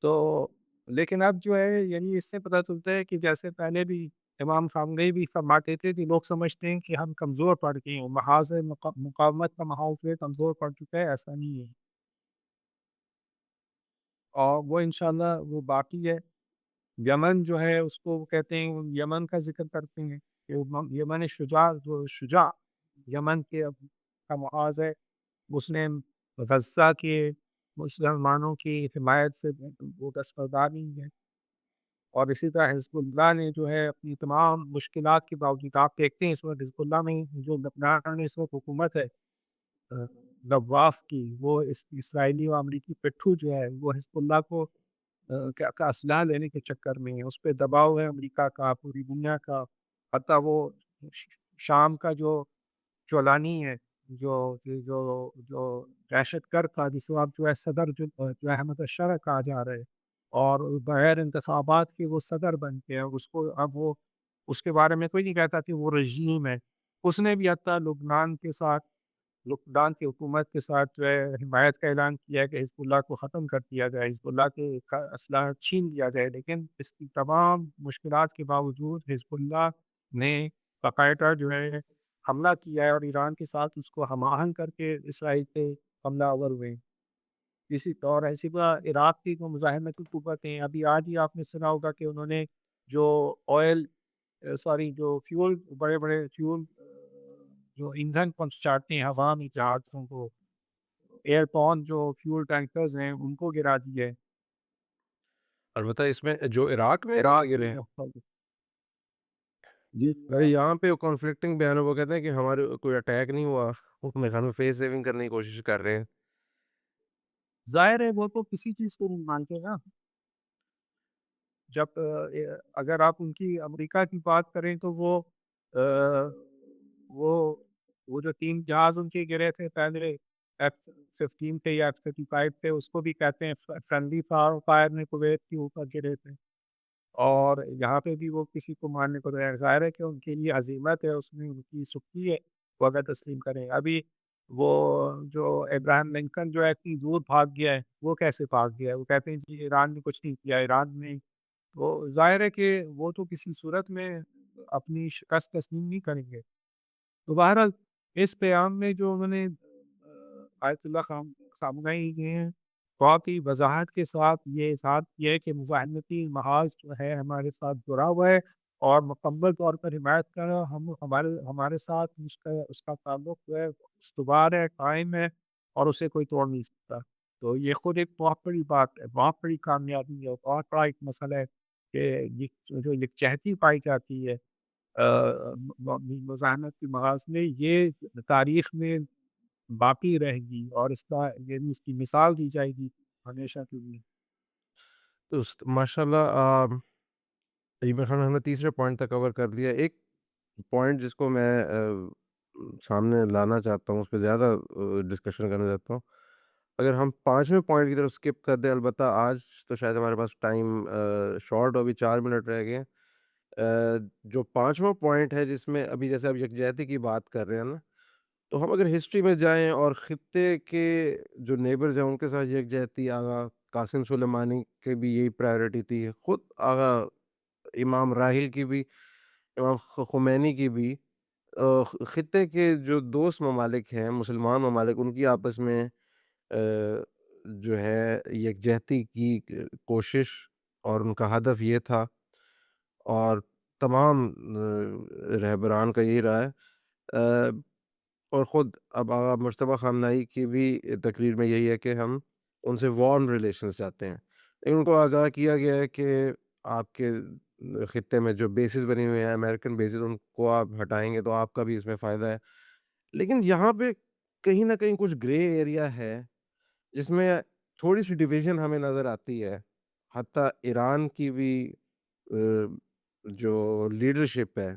تو لیکن اب جو ہے یعنی اس سے پتہ چلتا ہے کہ جیسے پہلے بھی امام خامنہئی بھی فرماتے تھے کہ لوگ سمجھتے ہیں کہ ہم کمزور پڑ گئے ہیں، محاذ مقاومت کا محاذ جو ہے کمزور پڑ چکا ہے، ایسا نہیں ہے، اور وہ انشاءاللہ وہ باقی ہے۔ یمن جو ہے اس کو وہ کہتے ہیں، یمن کا ذکر کرتے ہیں کہ یمن شجاع، جو شجاع یمن کے کا محاذ ہے، اس نے غزہ کے مسلمانوں کی حمایت سے وہ دستبردار نہیں ہے، اور اسی طرح حزب اللہ نے جو ہے اپنی تمام مشکلات کے باوجود، آپ دیکھتے ہیں اس وقت حزب اللہ میں جو لبنان میں اس وقت حکومت ہے نواف کی، وہ اسرائیلی و امریکی پٹھو جو ہے وہ حزب اللہ کو کا اسلحہ لینے کے چکر میں ہے، اس پہ دباؤ ہے امریکہ کا، پوری دنیا کا، حتیٰ وہ شام کا جو چولانی ہے، جو جو جو دہشت گرد تھا، جس کو اب جو ہے صدر جو احمد الشرع کہا جا رہا ہے، اور بغیر انتخابات کے وہ صدر بن کے، اور اس کو اب وہ اس کے بارے میں کوئی نہیں کہتا کہ وہ رژیم ہے، اس نے بھی حتیٰ لبنان کی حکومت کے ساتھ جو ہے حمایت کا اعلان کیا ہے کہ حزب اللہ کو ختم کر دیا جائے، حزب اللہ کے اسلحہ چھین لیا جائے، لیکن اس کی تمام مشکلات کے باوجود حزب اللہ نے باقاعدہ جو ہے حملہ کیا ہے اور ایران کے ساتھ اس کو ہم آہنگ کر کے اسرائیل پہ حملہ آور ہوئے ہیں۔ اسی طور اسی طرح عراق کی جو مزاحمتی قوتیں، ابھی آج ہی آپ نے سنا ہوگا کہ انہوں نے جو آئل سوری جو فیول بڑے بڑے فیول جو ایندھن پہنچاتے ہیں عوامی جہازوں کو، ایئر پون جو فیول ٹینکرز ہیں ان کو گرا دیا ہے۔ البتہ اس میں جو عراق میں عراق گرے کی ہیں، طرف جی یہاں پہ کنفلکٹنگ بیان وہ کہتے ہیں کہ ہمارے کوئی اٹیک نہیں ہوا، وہ میرے خیال میں فیس سیونگ کرنے کی کوشش کر رہے ہیں۔ ظاہر ہے وہ تو کسی چیز کو نہیں مانتے نا۔ جب اگر آپ ان کی امریکہ کی بات کریں تو آ، وہ وہ جو 3 جہاز ان کے گرے تھے پہلے F-15 تھے یا F-35 تھے، اس کو بھی کہتے ہیں فرینڈلی فائر میں کویت کے اوپر گرے تھے، اور یہاں پہ بھی وہ کسی کو ماننے کو تیار، ظاہر ہے کہ ان کے لیے عزیمت ہے، اس میں ان کی سکتی ہے، وہ اگر تسلیم کریں۔ ابھی وہ جو ابراہیم لنکن جو ہے اتنی دور بھاگ گیا ہے، وہ کیسے بھاگ گیا ہے؟ وہ کہتے ہیں جی ایران نے کچھ نہیں کیا، ایران نے، وہ ظاہر ہے کہ وہ تو کسی صورت میں اپنی شکست تسلیم نہیں کریں گے۔ تو بہرحال اس پیغام میں جو انہوں نے آیت اللہ خامنہئی نے بہت ہی وضاحت کے ساتھ یہ اظہار کیا ہے کہ مفاہمتی محاذ جو ہے ہمارے ساتھ جڑا ہوا ہے اور مکمل طور پر حمایت کر رہا ہے۔ ہم ہمارے ساتھ اس کا تعلق جو ہے استوار ہے، قائم ہے، اور اسے کوئی توڑ نہیں سکتا۔ تو یہ خود ایک بہت بڑی بات ہے، بہت بڑی کامیابی ہے، بہت بڑا ایک مسئلہ ہے کہ یہ جو یکجہتی پائی جاتی ہے مذاہمت کی محاذ میں، یہ تاریخ میں باقی رہے گی اور اس کا یہ اس کی مثال دی جائے گی ہمیشہ کے لیے۔ تو ماشاء اللہ یہ میرے خیال میں ہم نے تیسرے پوائنٹ تک کور کر لیا۔ ایک پوائنٹ جس کو میں سامنے لانا چاہتا ہوں، اس پہ زیادہ ڈسکشن کرنا چاہتا ہوں، اگر ہم 5ویں پوائنٹ کی طرف اسکپ کر دیں، البتہ آج تو شاید ہمارے پاس ٹائم شارٹ ہو، ابھی 4 منٹ رہ گئے ہیں۔ جو 5واں پوائنٹ ہے جس میں ابھی جیسے اب یکجہتی کی بات کر رہے ہیں نا، تو ہم اگر ہسٹری میں جائیں اور خطے کے جو نیبرز ہیں ان کے ساتھ یکجہتی، آغا قاسم سلیمانی کی بھی یہی پرائیورٹی تھی، خود آغا امام راحل کی بھی، امام خمینی کی بھی، خطے کے جو دوست ممالک ہیں مسلمان ممالک، ان کی آپس میں جو ہے یکجہتی کی کوشش، اور ان کا ہدف یہ تھا، اور تمام رہبران کا یہی رہا ہے۔ آ، اور خود اب آغا مجتبیٰ خامنہئی کی بھی تقریر میں یہی ہے کہ ہم ان سے وارم ریلیشنز چاہتے ہیں، لیکن ان کو آگاہ کیا گیا ہے کہ آپ کے خطے میں جو بیسز بنے ہوئے ہیں امریکن بیسز، ان کو آپ ہٹائیں گے تو آپ کا بھی اس میں فائدہ ہے۔ لیکن یہاں پہ کہیں نہ کہیں کچھ گرے ایریا ہے جس میں تھوڑی سی ڈویژن ہمیں نظر آتی ہے، حتیٰ ایران کی بھی جو لیڈرشپ ہے،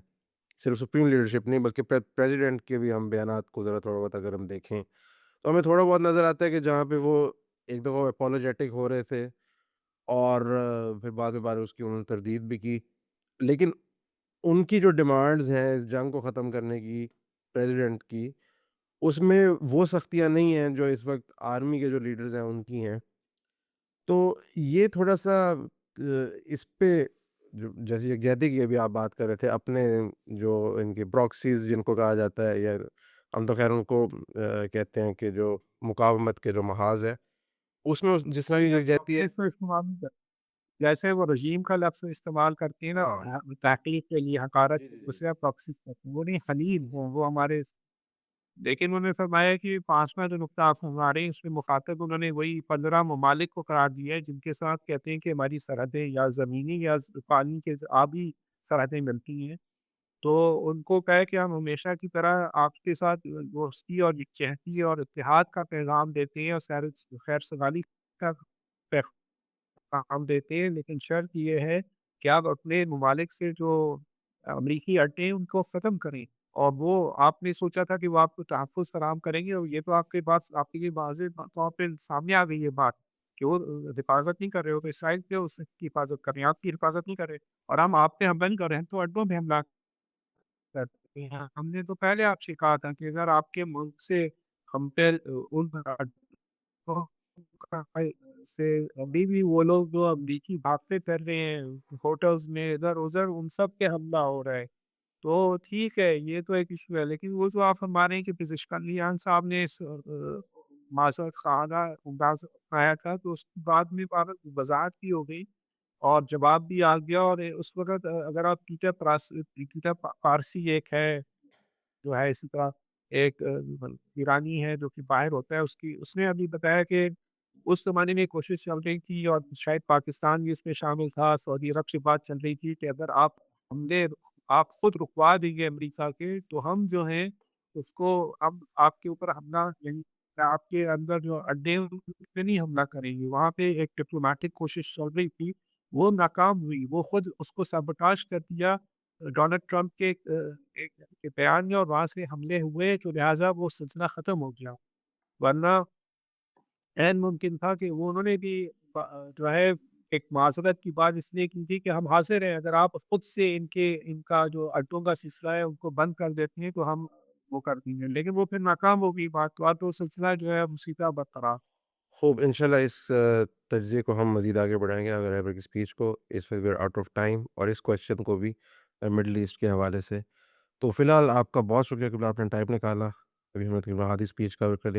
صرف سپریم لیڈرشپ نہیں بلکہ پریزیڈنٹ کے بھی ہم بیانات کو ذرا تھوڑا بہت اگر ہم دیکھیں تو ہمیں تھوڑا بہت نظر آتا ہے کہ جہاں پہ وہ ایک دفعہ اپولوجیٹک ہو رہے تھے، اور پھر بعد میں اس کی انہوں نے تردید بھی کی، لیکن ان کی جو ڈیمانڈز ہیں اس جنگ کو ختم کرنے کی پریزیڈنٹ کی، اس میں وہ سختیاں نہیں ہیں جو اس وقت آرمی کے جو لیڈرز ہیں ان کی ہیں۔ تو یہ تھوڑا سا اس پہ جو جیسے یکجہتی کی ابھی آپ بات کر رہے تھے، اپنے جو ان کے پراکسیز جن کو کہا جاتا ہے، یا ہم تو خیر ان کو کہتے ہیں کہ جو مقاومت کے جو محاذ ہے، اس میں جس طرح کی یکجہتی ہے۔ اس کو استعمال نہیں کرتے، جیسے وہ رجیم کا لفظ استعمال کرتے ہیں نا تحقیق کے لیے، حقارت، جی جی جی اسے آپ پراکسی کرتے ہیں، وہ نہیں خلیل وہ ہمارے، لیکن انہوں نے فرمایا کہ 5واں جو نقطہ آپ فرما رہے ہیں اس میں مخاطب انہوں نے وہی 15 ممالک کو قرار دیا ہے جن کے ساتھ کہتے ہیں کہ ہماری سرحدیں یا زمینی یا پانی کے آبی سرحدیں ملتی ہیں، تو ان کو کہے کہ ہم ہمیشہ کی طرح آپ کے ساتھ دوستی اور یکجہتی اور اتحاد کا پیغام دیتے ہیں اور خیر سگالی کا پیغام دیتے ہیں، لیکن شرط یہ ہے کہ آپ اپنے ممالک سے جو امریکی اڈے ہیں ان کو ختم کریں، اور وہ آپ نے سوچا تھا کہ وہ آپ کو تحفظ فراہم کریں گے، اور یہ تو آپ کے بات آپ کی واضح طور پہ سامنے آ گئی ہے بات کہ وہ حفاظت نہیں کر رہے ہو، تو اسرائیل پہ اس کی حفاظت کر رہے ہیں، آپ کی حفاظت نہیں کر رہے، اور ہم آپ پہ حملہ نہیں کر رہے ہیں تو اڈوں پہ حملہ کرتے ہیں۔ ہم نے تو پہلے آپ سے کہا تھا کہ اگر آپ کے ملک سے ہم پہ ان اڈوں سے ابھی بھی وہ لوگ جو امریکی بھاگتے پھر رہے ہیں ہوٹلز میں ادھر ادھر، ان سب پہ حملہ ہو رہا ہے، تو ٹھیک ہے، یہ تو ایک ایشو ہے، لیکن وہ جو آپ فرما رہے ہیں کہ پزشکیان صاحب نے اس معذرت خواہانہ انداز اپنایا تھا، تو اس کے بعد میں وضاحت بھی ہو گئی اور جواب بھی آ گیا، اور اس وقت اگر آپ پیٹر پارسی ایک ہے جو ہے، اسی طرح ایک ایرانی ہے جو کہ باہر ہوتا ہے، اس نے ابھی بتایا کہ اس زمانے میں کوشش چل رہی تھی اور شاید پاکستان بھی اس میں شامل تھا، سعودی عرب سے بات چل رہی تھی کہ اگر حملے آپ خود رکوا دیں گے امریکہ کے، تو ہم جو ہیں اس کو ہم آپ کے اوپر حملہ، یعنی آپ کے اندر جو اڈے ہیں ان پہ نہیں حملہ کریں گے۔ وہاں پہ ایک ڈپلومیٹک کوشش چل رہی تھی، وہ ناکام ہوئی، وہ خود اس کو سابوٹاژ کر دیا ڈونلڈ ٹرمپ کے کے بیان میں، اور وہاں سے حملے ہوئے، تو لہٰذا وہ سلسلہ ختم ہو گیا، ورنہ عین ممکن تھا کہ وہ انہوں نے بھی جو ہے ایک معذرت کی بات اس لیے کی تھی کہ ہم حاضر ہیں، اگر آپ خود سے ان کا جو اڈوں کا سلسلہ ہے ان کو بند کر دیتے ہیں تو ہم وہ کر دیں گے، لیکن وہ پھر ناکام ہو گئی بات، تو اب تو سلسلہ جو ہے اسی طرح برقرار۔ خوب، انشاءاللہ اس تجزیے کو ہم مزید آگے بڑھائیں گے اگر ایور کی اسپیچ کو، اس وقت we are out of time, اور اس کوشچن کو بھی مڈل ایسٹ کے حوالے سے۔ تو فی الحال آپ کا بہت شکریہ کہ آپ نے ٹائم نکالا، ابھی ہم نے آدھی اسپیچ کور کر لی۔